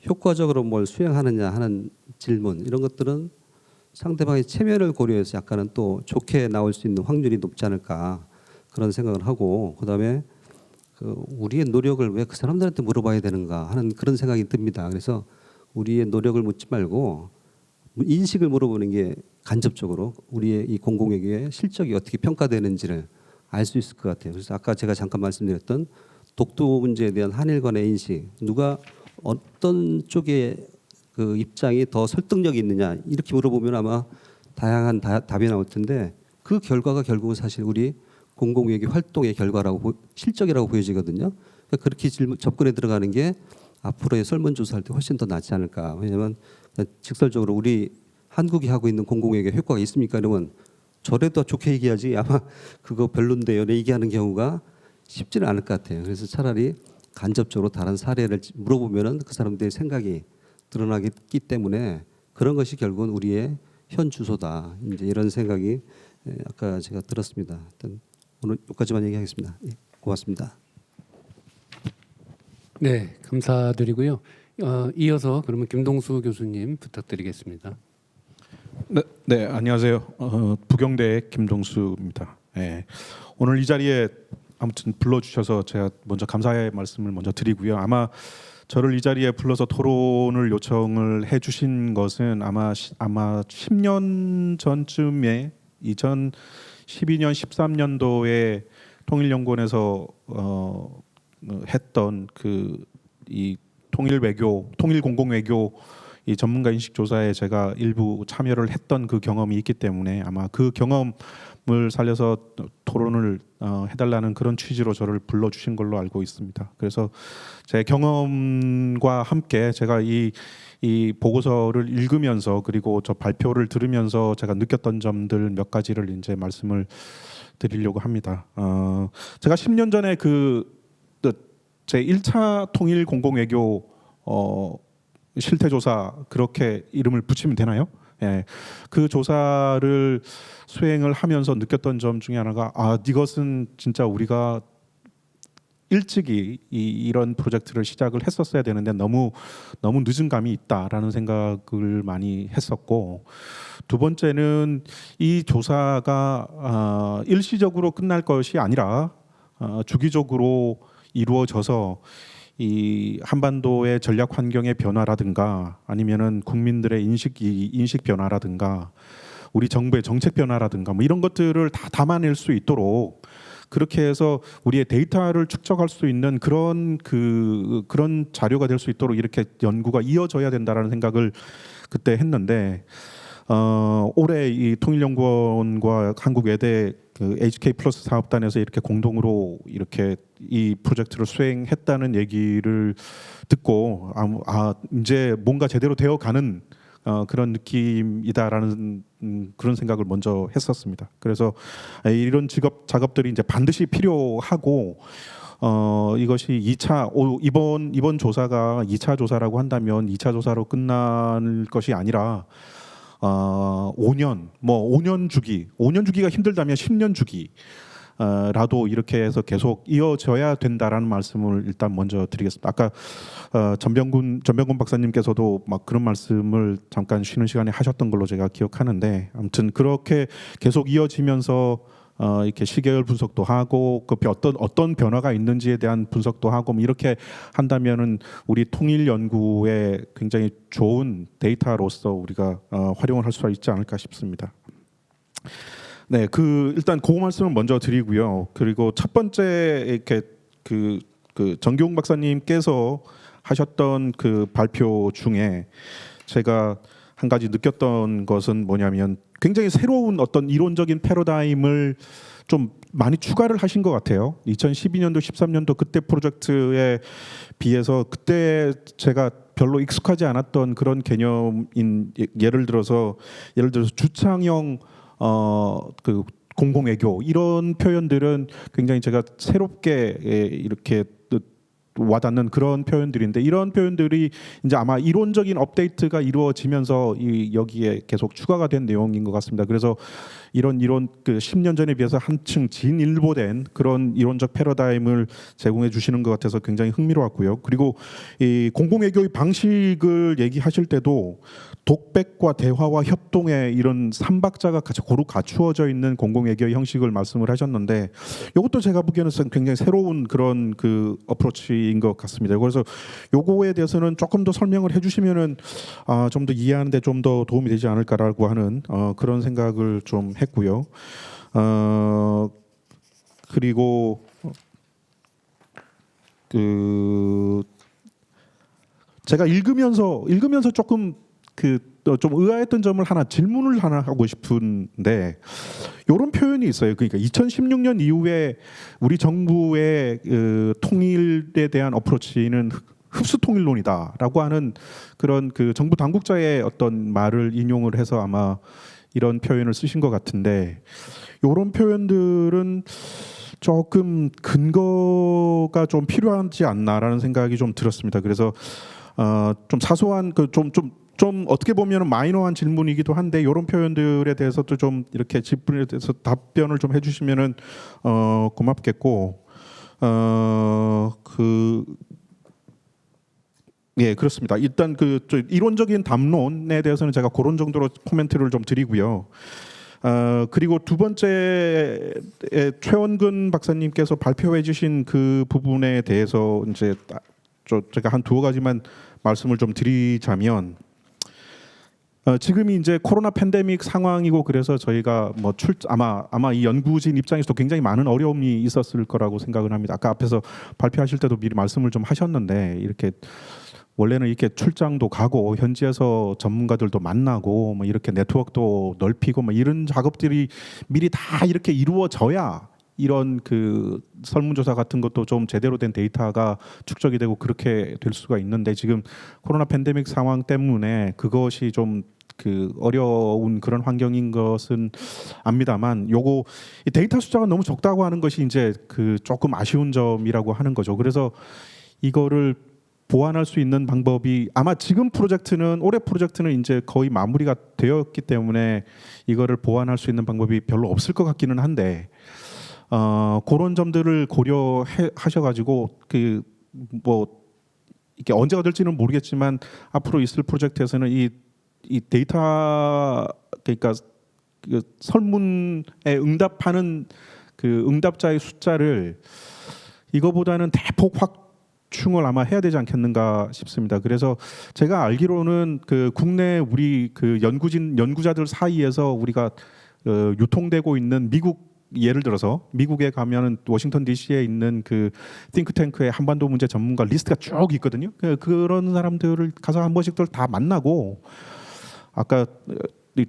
효과적으로 뭘 수행하느냐 하는 질문 이런 것들은 상대방의 체면을 고려해서 약간은 또 좋게 나올 수 있는 확률이 높지 않을까 그런 생각을 하고 그다음에 그 우리의 노력을 왜 그 사람들한테 물어봐야 되는가 하는 그런 생각이 듭니다. 그래서 우리의 노력을 묻지 말고 인식을 물어보는 게 간접적으로 우리의 이 공공외교의 실적이 어떻게 평가되는지를 알 수 있을 것 같아요. 그래서 아까 제가 잠깐 말씀드렸던 독도 문제에 대한 한일 간의 인식 누가 어떤 쪽의 그 입장이 더 설득력이 있느냐 이렇게 물어보면 아마 다양한 답이 나올 텐데 그 결과가 결국은 사실 우리 공공외교 활동의 결과라고 실적이라고 보여지거든요. 그러니까 그렇게 접근에 들어가는 게 앞으로의 설문조사할 때 훨씬 더 낫지 않을까. 왜냐하면 직설적으로 우리 한국이 하고 있는 공공외교 효과가 있습니까? 그러면 저래도 좋게 얘기하지 아마 그거 별론데요. 얘기하는 경우가 쉽지는 않을 것 같아요. 그래서 차라리 간접적으로 다른 사례를 물어보면은 그 사람들의 생각이 드러나기 때문에 그런 것이 결국은 우리의 현 주소다. 이제 이런 생각이 아까 제가 들었습니다. 일단 오늘 여기까지만 얘기하겠습니다. 예, 고맙습니다. 네, 감사드리고요. 이어서 그러면 김동수 교수님 부탁드리겠습니다. 네, 안녕하세요. 부경대 김동수입니다. 네, 오늘 이 자리에 아무튼 불러주셔서 제가 먼저 감사의 말씀을 먼저 드리고요. 아마 저를 이 자리에 불러서 토론을 요청을 해주신 것은 아마 10년 전쯤에 2012년 13년도에 통일연구원에서 했던 그 이 통일 공공외교 이 전문가 인식 조사에 제가 일부 참여를 했던 그 경험이 있기 때문에 아마 그 경험을 살려서 토론을 해달라는 그런 취지로 저를 불러주신 걸로 알고 있습니다. 그래서 제 경험과 함께 제가 이 보고서를 읽으면서 그리고 저 발표를 들으면서 제가 느꼈던 점들 몇 가지를 이제 말씀을 드리려고 합니다. 제가 10년 전에 제 1차 통일 공공외교 실태조사 그렇게 이름을 붙이면 되나요? 예, 그 조사를 수행을 하면서 느꼈던 점 중에 하나가 이것은 진짜 우리가 일찍이 이런 프로젝트를 시작을 했었어야 되는데 너무 늦은 감이 있다라는 생각을 많이 했었고, 두 번째는 이 조사가 일시적으로 끝날 것이 아니라 주기적으로 이루어져서 이 한반도의 전략 환경의 변화라든가 아니면은 국민들의 인식 변화라든가 우리 정부의 정책 변화라든가 뭐 이런 것들을 다 담아낼 수 있도록 그렇게 해서 우리의 데이터를 축적할 수 있는 그런 자료가 될 수 있도록 이렇게 연구가 이어져야 된다라는 생각을 그때 했는데, 올해 이 통일연구원과 한국외대 그 HK 플러스 사업단에서 이렇게 공동으로 이렇게 이 프로젝트를 수행했다는 얘기를 듣고 이제 뭔가 제대로 되어가는 그런 느낌이다라는 그런 생각을 먼저 했었습니다. 그래서 이런 작업들이 이제 반드시 필요하고 이것이 이번 조사가 2차 조사라고 한다면 2차 조사로 끝날 것이 아니라 5년 주기가 힘들다면 10년 주기 라도 이렇게 해서 계속 이어져야 된다라는 말씀을 일단 먼저 드리겠습니다. 아까 전병군 박사님께서도 막 그런 말씀을 잠깐 쉬는 시간에 하셨던 걸로 제가 기억하는데, 아무튼 그렇게 계속 이어지면서 이렇게 시계열 분석도 하고 그 어떤 변화가 있는지에 대한 분석도 하고 뭐 이렇게 한다면은 우리 통일 연구에 굉장히 좋은 데이터로서 우리가 활용을 할 수 있지 않을까 싶습니다. 네, 일단 그 말씀을 먼저 드리고요. 그리고 첫 번째 이렇게 그 정교웅 박사님께서 하셨던 그 발표 중에 제가 한 가지 느꼈던 것은 뭐냐면 굉장히 새로운 어떤 이론적인 패러다임을 좀 많이 추가를 하신 것 같아요. 2012년도, 13년도 그때 프로젝트에 비해서 그때 제가 별로 익숙하지 않았던 그런 개념인 예를 들어서 주창형 그 공공외교 이런 표현들은 굉장히 제가 새롭게 이렇게 와닿는 그런 표현들인데, 이런 표현들이 이제 아마 이론적인 업데이트가 이루어지면서 여기에 계속 추가가 된 내용인 것 같습니다. 그래서 이런 그 10년 전에 비해서 한층 진일보된 그런 이론적 패러다임을 제공해 주시는 것 같아서 굉장히 흥미로웠고요. 그리고 이 공공외교의 방식을 얘기하실 때도 독백과 대화와 협동의 이런 삼박자가 고루 갖추어져 있는 공공외교의 형식을 말씀을 하셨는데, 이것도 제가 보기에는 굉장히 새로운 그런 그 어프로치인 것 같습니다. 그래서 요거에 대해서는 조금 더 설명을 해주시면은 좀 더 이해하는데 좀 더 도움이 되지 않을까라고 하는 그런 생각을 좀 했고요. 그리고 제가 읽으면서 조금 좀 의아했던 점을 질문을 하나 하고 싶은데, 이런 표현이 있어요. 그러니까 2016년 이후에 우리 정부의 통일에 대한 어프로치는 흡수 통일론이다라고 하는 그런 그 정부 당국자의 어떤 말을 인용을 해서 아마 이런 표현을 쓰신 것 같은데, 이런 표현들은 조금 근거가 좀 필요하지 않나라는 생각이 좀 들었습니다. 그래서 좀 사소한 좀 어떻게 보면 마이너한 질문이기도 한데, 이런 표현들에 대해서도 좀 이렇게 질문에 대해서 답변을 좀 해주시면은 고맙겠고, 예, 그렇습니다. 일단 이론적인 담론에 대해서는 제가 그런 정도로 코멘트를 좀 드리고요. 그리고 두 번째 최원근 박사님께서 발표해 주신 그 부분에 대해서 이제 제가 한 두어 가지만 말씀을 좀 드리자면, 지금이 이제 코로나 팬데믹 상황이고, 그래서 저희가 뭐 아마 이 연구진 입장에서도 굉장히 많은 어려움이 있었을 거라고 생각을 합니다. 아까 앞에서 발표하실 때도 미리 말씀을 좀 하셨는데, 이렇게 원래는 이렇게 출장도 가고 현지에서 전문가들도 만나고 뭐 이렇게 네트워크도 넓히고 뭐 이런 작업들이 미리 다 이렇게 이루어져야 이런 그 설문조사 같은 것도 좀 제대로 된 데이터가 축적이 되고 그렇게 될 수가 있는데 지금 코로나 팬데믹 상황 때문에 그것이 좀 그 어려운 그런 환경인 것은 압니다만 요거 이 데이터 숫자가 너무 적다고 하는 것이 이제 그 조금 아쉬운 점이라고 하는 거죠. 그래서 이거를 보완할 수 있는 방법이 아마 지금 프로젝트는 올해 프로젝트는 이제 거의 마무리가 되었기 때문에 이거를 보완할 수 있는 방법이 별로 없을 것 같기는 한데 그런 점들을 고려하셔가지고 그 뭐 이게 언제가 될지는 모르겠지만 앞으로 있을 프로젝트에서는 이 데이터 그러니까 그 설문에 응답하는 그 응답자의 숫자를 이거보다는 대폭 확충을 아마 해야 되지 않겠는가 싶습니다. 그래서 제가 알기로는 그 국내 우리 그 연구자들 사이에서 우리가 유통되고 있는 미국 예를 들어서 미국에 가면은 워싱턴 D.C.에 있는 그 띵크탱크의 한반도 문제 전문가 리스트가 쭉 있거든요. 그런 사람들을 가서 한 번씩들 다 만나고 아까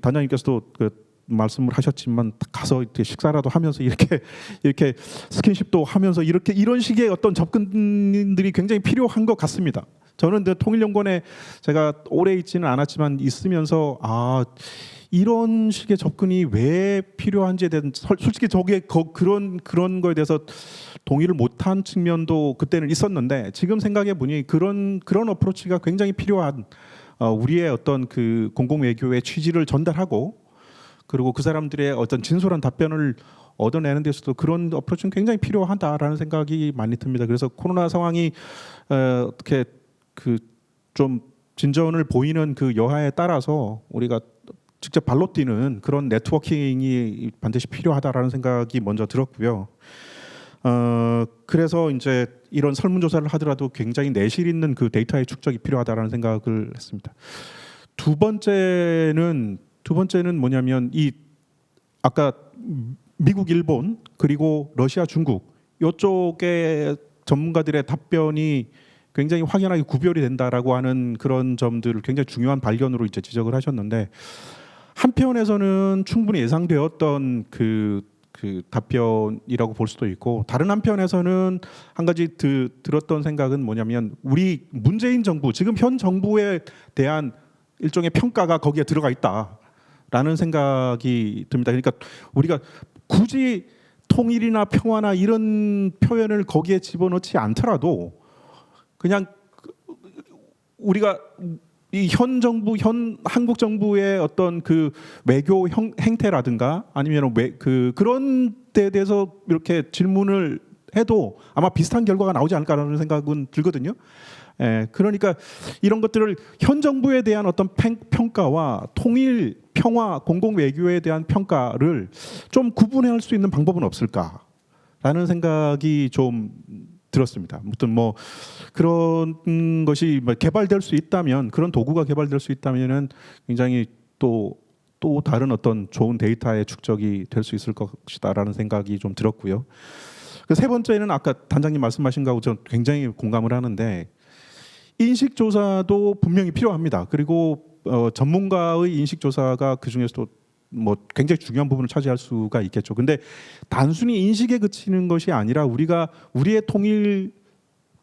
단장님께서도 그 말씀을 하셨지만 가서 이렇게 식사라도 하면서 이렇게 스킨십도 하면서 이런 식의 어떤 접근들이 굉장히 필요한 것 같습니다. 저는 통일연구원에 제가 오래 있지는 않았지만 있으면서 이런 식의 접근이 왜 필요한지에 대한 솔직히 저게 그런 거에 대해서 동의를 못한 측면도 그때는 있었는데 지금 생각해 보니 그런 어프로치가 굉장히 필요한 우리의 어떤 그 공공 외교의 취지를 전달하고 그리고 그 사람들의 어떤 진솔한 답변을 얻어내는 데서도 그런 어프로치는 굉장히 필요하다라는 생각이 많이 듭니다. 그래서 코로나 상황이 어떻게 그 좀 진전을 보이는 그 여하에 따라서 우리가 직접 발로 뛰는 그런 네트워킹이 반드시 필요하다라는 생각이 먼저 들었고요. 그래서 이제 이런 설문조사를 하더라도 굉장히 내실 있는 그 데이터의 축적이 필요하다라는 생각을 했습니다. 두 번째는 뭐냐면 이 아까 미국, 일본 그리고 러시아, 중국 이쪽의 전문가들의 답변이 굉장히 확연하게 구별이 된다라고 하는 그런 점들을 굉장히 중요한 발견으로 이제 지적을 하셨는데 한편에서는 충분히 예상되었던 그 답변이라고 볼 수도 있고 다른 한편에서는 한 가지 들었던 생각은 뭐냐면 우리 문재인 정부 지금 현 정부에 대한 일종의 평가가 거기에 들어가 있다라는 생각이 듭니다. 그러니까 우리가 굳이 통일이나 평화나 이런 표현을 거기에 집어넣지 않더라도 그냥 우리가 이 현 정부, 현 한국 정부의 어떤 그 외교 행태라든가 아니면 그런 데에 대해서 이렇게 질문을 해도 아마 비슷한 결과가 나오지 않을까라는 생각은 들거든요. 그러니까 이런 것들을 현 정부에 대한 어떤 평가와 통일, 평화, 공공 외교에 대한 평가를 좀 구분할 수 있는 방법은 없을까라는 생각이 좀 들었습니다. 아무튼 뭐 그런 것이 개발될 수 있다면 그런 도구가 개발될 수 있다면은 굉장히 또 다른 어떤 좋은 데이터의 축적이 될 수 있을 것이다라는 생각이 좀 들었고요. 그 세 번째는 아까 단장님 말씀하신 거하고 저는 굉장히 공감을 하는데 인식 조사도 분명히 필요합니다. 그리고 전문가의 인식 조사가 그 중에서도 뭐 굉장히 중요한 부분을 차지할 수가 있겠죠. 근데 단순히 인식에 그치는 것이 아니라 우리가 우리의 통일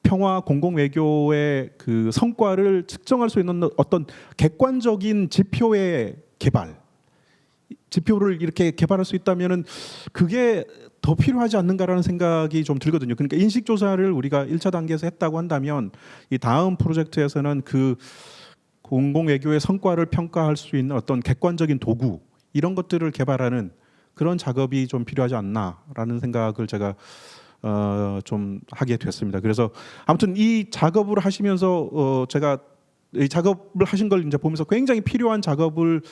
평화 공공 외교의 그 성과를 측정할 수 있는 어떤 객관적인 지표의 개발, 지표를 이렇게 개발할 수 있다면은 그게 더 필요하지 않는가라는 생각이 좀 들거든요. 그러니까 인식 조사를 우리가 1차 단계에서 했다고 한다면 이 다음 프로젝트에서는 그 공공 외교의 성과를 평가할 수 있는 어떤 객관적인 도구 이런 것들을 개발하는 그런 작업이 좀 필요하지 않나라는 생각을 제가 좀 하게 됐습니다. 그래서 아무튼 이 작업을 하시면서 제가 이 작업을 하신 걸 이제 보면서 굉장히 필요한 작업을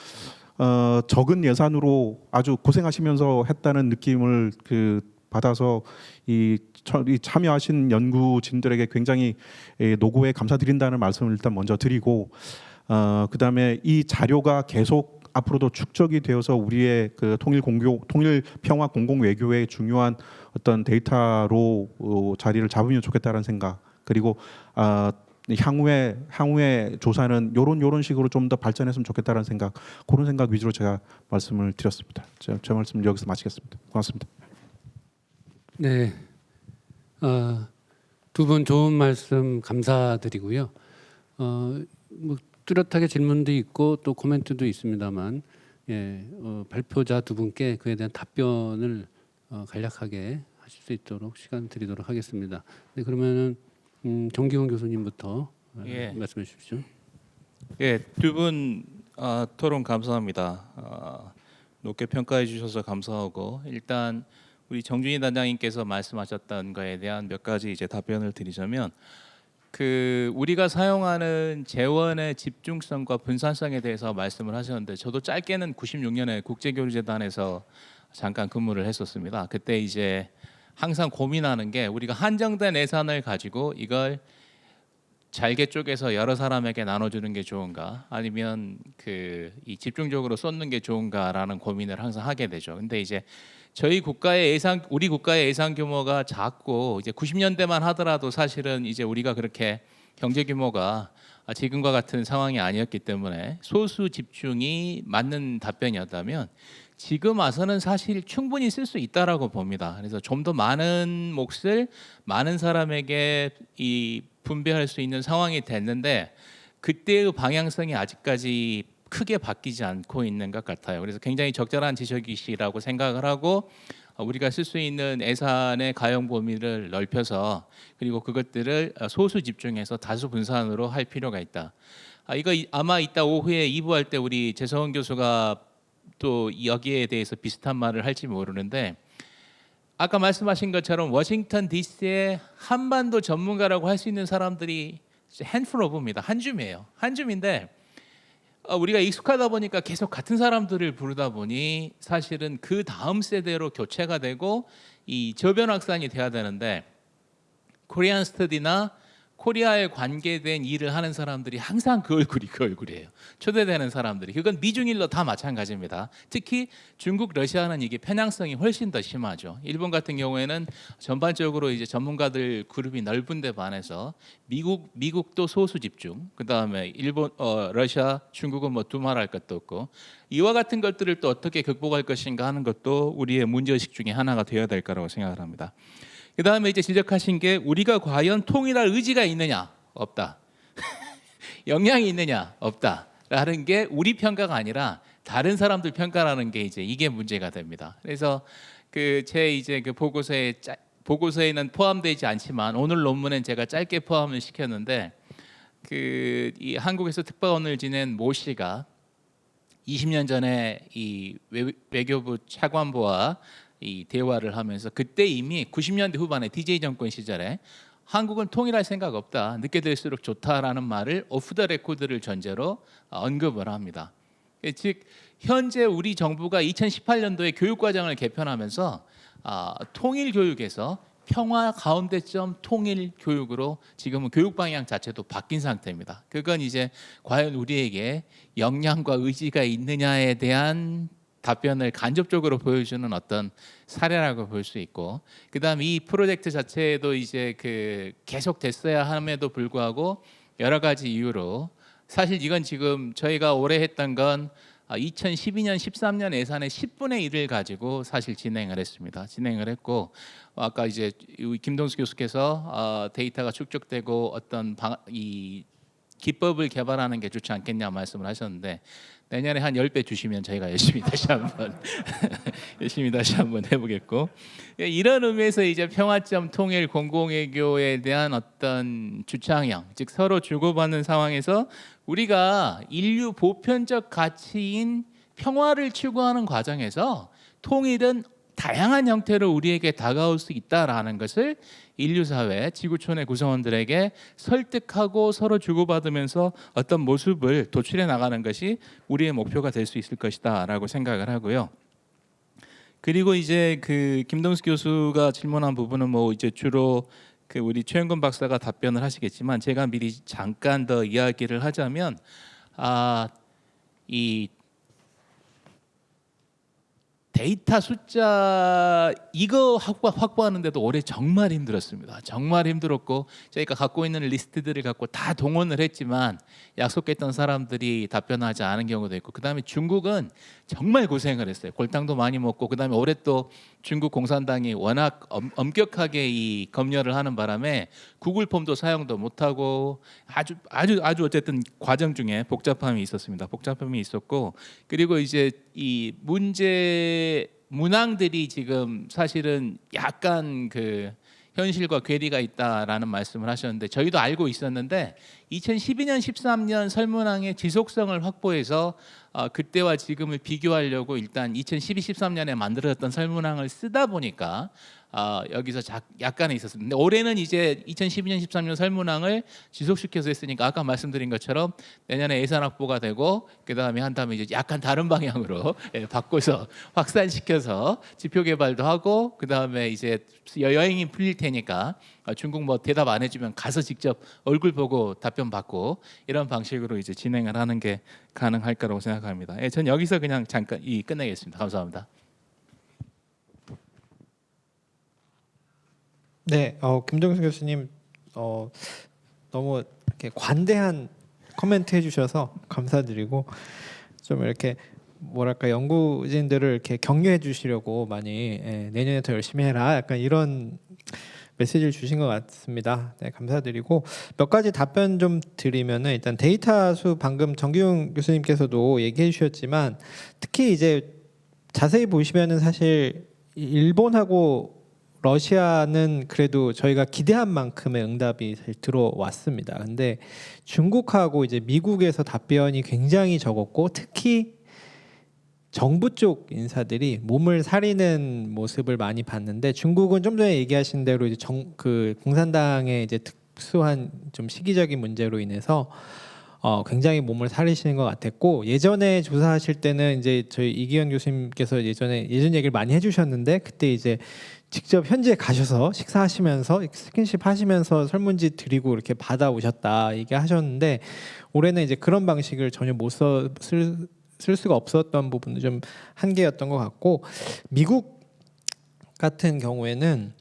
적은 예산으로 아주 고생하시면서 했다는 느낌을 받아서 이 참여하신 연구진들에게 굉장히 노고에 감사드린다는 말씀을 일단 먼저 드리고 그다음에 이 자료가 계속 앞으로도 축적이 되어서 우리의 그 통일 평화 공공 외교의 중요한 어떤 데이터로 자리를 잡으면 좋겠다는 생각 그리고 향후에 조사는 요런 식으로 좀 더 발전했으면 좋겠다라는 생각, 그런 생각 위주로 제가 말씀을 드렸습니다. 제 말씀 여기서 마치겠습니다. 고맙습니다. 네, 두 분 좋은 말씀 감사드리고요. 뭐 뚜렷하게 질문도 있고 또 코멘트도 있습니다만, 발표자 두 분께 그에 대한 답변을 간략하게 하실 수 있도록 시간 드리도록 하겠습니다. 네, 그러면은 정기훈 교수님부터 예. 말씀해 주십시오. 예, 두 분 토론 감사합니다. 높게 평가해 주셔서 감사하고, 일단 우리 정준희 단장님께서 말씀하셨던 거에 대한 몇 가지 이제 답변을 드리자면, 우리가 사용하는 재원의 집중성과 분산성에 대해서 말씀을 하셨는데, 저도 짧게는 96년에 국제교류재단에서 잠깐 근무를 했었습니다. 그때 이제 항상 고민하는 게, 우리가 한정된 예산을 가지고 이걸 잘게 쪼개서 여러 사람에게 나눠주는 게 좋은가, 아니면 이 집중적으로 쏟는 게 좋은가라는 고민을 항상 하게 되죠. 근데 이제 우리 국가의 예산 규모가 작고, 이제 90년대만 하더라도 사실은 이제 우리가 그렇게 경제 규모가 지금과 같은 상황이 아니었기 때문에 소수 집중이 맞는 답변이었다면, 지금 와서는 사실 충분히 쓸 수 있다라고 봅니다. 그래서 좀 더 많은 몫을 많은 사람에게 분배할 수 있는 상황이 됐는데, 그때의 방향성이 아직까지 크게 바뀌지 않고 있는 것 같아요. 그래서 굉장히 적절한 지적이시라고 생각을 하고, 우리가 쓸 수 있는 예산의 가용 범위를 넓혀서, 그리고 그것들을 소수 집중해서 다수 분산으로 할 필요가 있다. 이거 아마 이따 오후에 2부 할 때 우리 재성원 교수가 또 여기에 대해서 비슷한 말을 할지 모르는데, 아까 말씀하신 것처럼 워싱턴 DC의 한반도 전문가라고 할 수 있는 사람들이 핸드풀 오브입니다. 한 줌이에요. 한 줌인데, 우리가 익숙하다 보니까 계속 같은 사람들을 부르다 보니 사실은 그 다음 세대로 교체가 되고 이 저변 확산이 돼야 되는데, 코리안 스터디나 코리아에 관계된 일을 하는 사람들이 항상 그 얼굴이에요. 초대되는 사람들이. 그건 미중일로 다 마찬가지입니다. 특히 중국, 러시아는 이게 편향성이 훨씬 더 심하죠. 일본 같은 경우에는 전반적으로 이제 전문가들 그룹이 넓은데 반해서 미국도 소수 집중, 그 다음에 일본, 러시아, 중국은 뭐 두말할 것도 없고, 이와 같은 것들을 또 어떻게 극복할 것인가 하는 것도 우리의 문제의식 중에 하나가 되어야 될 거라고 생각을 합니다. 그 다음에 이제 지적하신 게, 우리가 과연 통일할 의지가 있느냐? 없다. 역량이 있느냐? 없다. 라는 게 우리 평가가 아니라 다른 사람들 평가라는 게 이게 문제가 됩니다. 그래서 제 이제 보고서에는 포함되지 않지만 오늘 논문엔 제가 짧게 포함을 시켰는데, 이 한국에서 특파원을 지낸 모 씨가 20년 전에 이 외교부 차관보와 이 대화를 하면서, 그때 이미 90년대 후반에 DJ 정권 시절에 한국은 통일할 생각 없다, 늦게 될수록 좋다라는 말을 오프 더 레코드를 전제로 언급을 합니다. 즉 현재 우리 정부가 2018년도에 교육과정을 개편하면서 통일 교육에서 평화 가운데점 통일 교육으로 지금은 교육 방향 자체도 바뀐 상태입니다. 그건 이제 과연 우리에게 역량과 의지가 있느냐에 대한 답변을 간접적으로 보여주는 어떤 사례라고 볼 수 있고, 그다음 이 프로젝트 자체도 이제 계속 됐어야 함에도 불구하고 여러 가지 이유로, 사실 이건 지금 저희가 올해 했던 건 2012년 13년 예산의 10분의 1을 가지고 사실 진행을 했습니다. 진행을 했고, 아까 이제 김동수 교수께서 데이터가 축적되고 어떤 이 기법을 개발하는 게 좋지 않겠냐 말씀을 하셨는데, 내년에 한 10배 주시면 저희가 열심히 다시 한번 해보겠고, 이런 의미에서 이제 평화점 통일 공공외교에 대한 어떤 주창형, 즉 서로 주고받는 상황에서 우리가 인류 보편적 가치인 평화를 추구하는 과정에서 통일은 다양한 형태로 우리에게 다가올 수 있다라는 것을 인류사회, 지구촌의 구성원들에게 설득하고 서로 주고받으면서 어떤 모습을 도출해 나가는 것이 우리의 목표가 될 수 있을 것이다라고 생각을 하고요. 그리고 이제 김동수 교수가 질문한 부분은 뭐 이제 주로 우리 최영근 박사가 답변을 하시겠지만, 제가 미리 잠깐 더 이야기를 하자면, 이 데이터 숫자 이거 확보하는데도 올해 정말 힘들었습니다. 정말 힘들었고 저희가 갖고 있는 리스트들을 갖고 다 동원을 했지만 약속했던 사람들이 답변하지 않은 경우도 있고, 그다음에 중국은 정말 고생을 했어요. 골탕도 많이 먹고, 그다음에 올해 또 중국 공산당이 워낙 엄격하게 이 검열을 하는 바람에 구글 폼도 사용도 못하고 아주 어쨌든 과정 중에 복잡함이 있었습니다. 복잡함이 있었고, 그리고 이제 이 문항들이 지금 사실은 약간 그 현실과 괴리가 있다라는 말씀을 하셨는데, 저희도 알고 있었는데 2012년 13년 설문항의 지속성을 확보해서 그때와 지금을 비교하려고 일단 2012, 13년에 만들어졌던 설문항을 쓰다 보니까 여기서 약간의 있었습니다. 근데 올해는 이제 2012년, 13년 설문항을 지속시켜서 했으니까 아까 말씀드린 것처럼 내년에 예산 확보가 되고, 그다음에 한 다음에 이제 약간 다른 방향으로 바꿔서 확산시켜서 지표 개발도 하고, 그다음에 이제 여행이 풀릴 테니까 중국 뭐 대답 안 해주면 가서 직접 얼굴 보고 답변 받고, 이런 방식으로 이제 진행을 하는 게 가능할 거라고 생각합니다. 전 여기서 그냥 잠깐 끝내겠습니다. 감사합니다. 네, 김정수 교수님 너무 이렇게 관대한 코멘트 해주셔서 감사드리고, 좀 이렇게 뭐랄까 연구진들을 이렇게 격려해 주시려고 많이 내년에 더 열심히 해라, 약간 이런 메시지를 주신 것 같습니다. 네, 감사드리고 몇 가지 답변 좀 드리면은, 일단 데이터 수 방금 정기용 교수님께서도 얘기해 주셨지만, 특히 이제 자세히 보시면은 사실 일본하고 러시아는 그래도 저희가 기대한 만큼의 응답이 사실 들어왔습니다. 근데 중국하고 이제 미국에서 답변이 굉장히 적었고, 특히 정부 쪽 인사들이 몸을 사리는 모습을 많이 봤는데, 중국은 좀 전에 얘기하신 대로 이제 그 공산당의 이제 특수한 좀 시기적인 문제로 인해서 굉장히 몸을 사리시는 것 같았고, 예전에 조사하실 때는 이제 저희 이기현 교수님께서 예전 얘기를 많이 해주셨는데, 그때 이제 직접 현지에 가셔서 식사하시면서 스킨십 하시면서 설문지 드리고 이렇게 받아오셨다 얘기하셨는데, 올해는 이제 그런 방식을 전혀 못 쓸 수가 없었던 부분도 좀 한계였던 것 같고, 미국 같은 경우에는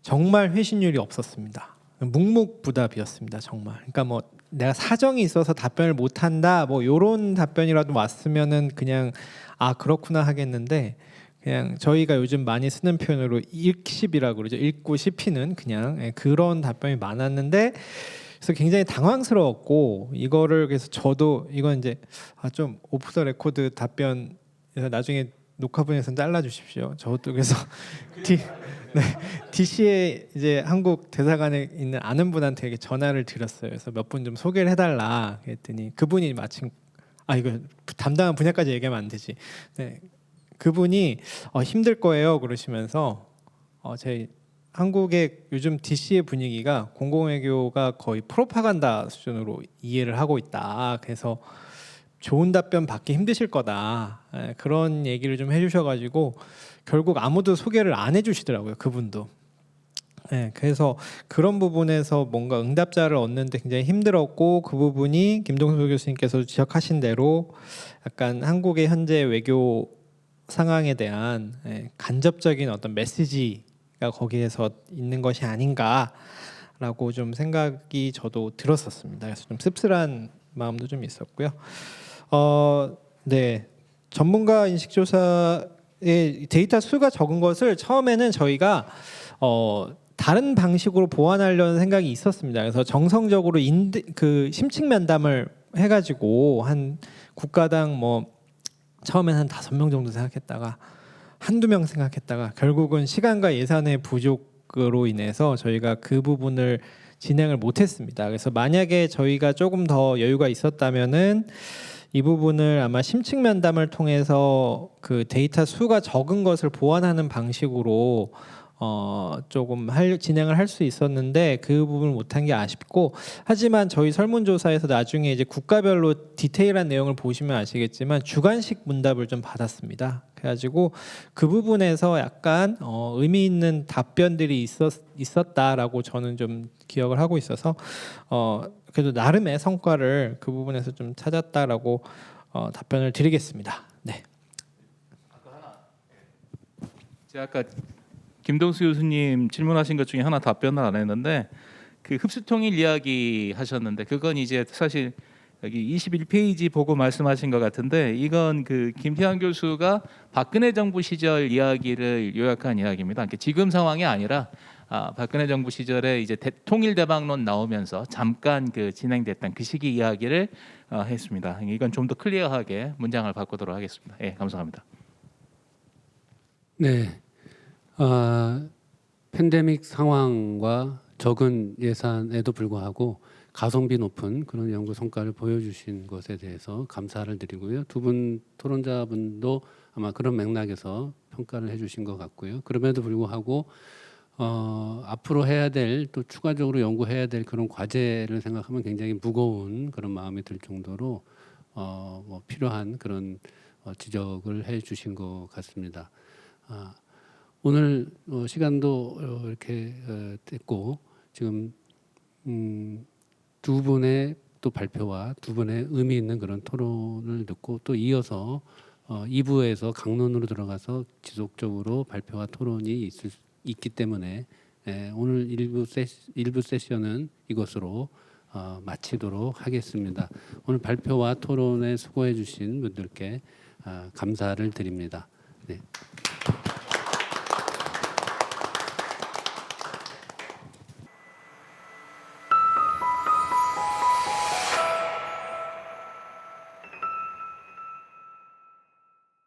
정말 회신율이 없었습니다. 묵묵부답이었습니다. 정말. 그러니까 뭐 내가 사정이 있어서 답변을 못한다 뭐 이런 답변이라도 왔으면은 그냥 그렇구나 하겠는데, 그냥 저희가 요즘 많이 쓰는 표현으로 읽씹이라고 그러죠. 읽고 씹히는 그냥 그런 답변이 많았는데, 그래서 굉장히 당황스러웠고, 이거를 그래서 저도 이건 이제 좀 오프 더 레코드 답변, 나중에 녹화분에서 잘라 주십시오. 저도 그래서 DC에 이제 한국 대사관에 있는 아는 분한테 이렇게 전화를 드렸어요. 그래서 몇 분 좀 소개를 해달라 그랬더니, 그분이 마침 이거 담당한 분야까지 얘기하면 안 되지. 네, 그분이 힘들 거예요 그러시면서 제 한국의 요즘 DC의 분위기가 공공외교가 거의 프로파간다 수준으로 이해를 하고 있다. 그래서 좋은 답변 받기 힘드실 거다. 그런 얘기를 좀 해주셔가지고 결국 아무도 소개를 안 해주시더라고요. 그분도. 그래서 그런 부분에서 뭔가 응답자를 얻는데 굉장히 힘들었고, 그 부분이 김동수 교수님께서 지적하신 대로 약간 한국의 현재 외교 상황에 대한 간접적인 어떤 메시지가 거기에서 있는 것이 아닌가라고 좀 생각이 저도 들었었습니다. 그래서 좀 씁쓸한 마음도 좀 있었고요. 네, 전문가 인식 조사의 데이터 수가 적은 것을 처음에는 저희가 다른 방식으로 보완하려는 생각이 있었습니다. 그래서 정성적으로 그 심층 면담을 해가지고 한 국가당 뭐 처음엔 한 5명 정도 생각했다가 한두 명 생각했다가, 결국은 시간과 예산의 부족으로 인해서 저희가 그 부분을 진행을 못했습니다. 그래서 만약에 저희가 조금 더 여유가 있었다면은 이 부분을 아마 심층 면담을 통해서 그 데이터 수가 적은 것을 보완하는 방식으로 조금 진행을 할 수 있었는데, 그 부분을 못한 게 아쉽고, 하지만 저희 설문조사에서 나중에 이제 국가별로 디테일한 내용을 보시면 아시겠지만 주관식 문답을 좀 받았습니다. 그래가지고 그 부분에서 약간 의미 있는 답변들이 있었다라고 저는 좀 기억을 하고 있어서 그래도 나름의 성과를 그 부분에서 좀 찾았다라고 답변을 드리겠습니다. 네. 제가 아까 김동수 교수님 질문하신 것 중에 하나 답변을 안 했는데 그 흡수통일 이야기 하셨는데 그건 이제 사실 여기 21페이지 보고 말씀하신 것 같은데 이건 그 김태환 교수가 박근혜 정부 시절 이야기를 요약한 이야기입니다. 그러니까 지금 상황이 아니라 박근혜 정부 시절에 이제 통일 대박론 나오면서 잠깐 그 진행됐던 그 시기 이야기를 했습니다. 이건 좀 더 클리어하게 문장을 바꾸도록 하겠습니다. 예, 감사합니다. 네, 팬데믹 상황과 적은 예산에도 불구하고 가성비 높은 그런 연구 성과를 보여주신 것에 대해서 감사를 드리고요. 두 분 토론자분도 아마 그런 맥락에서 평가를 해주신 것 같고요. 그럼에도 불구하고 앞으로 해야 될 또 추가적으로 연구해야 될 그런 과제를 생각하면 굉장히 무거운 그런 마음이 들 정도로 뭐 필요한 그런 지적을 해주신 것 같습니다. 오늘 시간도 이렇게 됐고 지금 두 분의 또 발표와 두 분의 의미 있는 그런 토론을 듣고 또 이어서 2부에서 강론으로 들어가서 지속적으로 발표와 토론이 있기 때문에 오늘 일부 세션은 이것으로 마치도록 하겠습니다. 오늘 발표와 토론에 수고해 주신 분들께 감사를 드립니다. 네.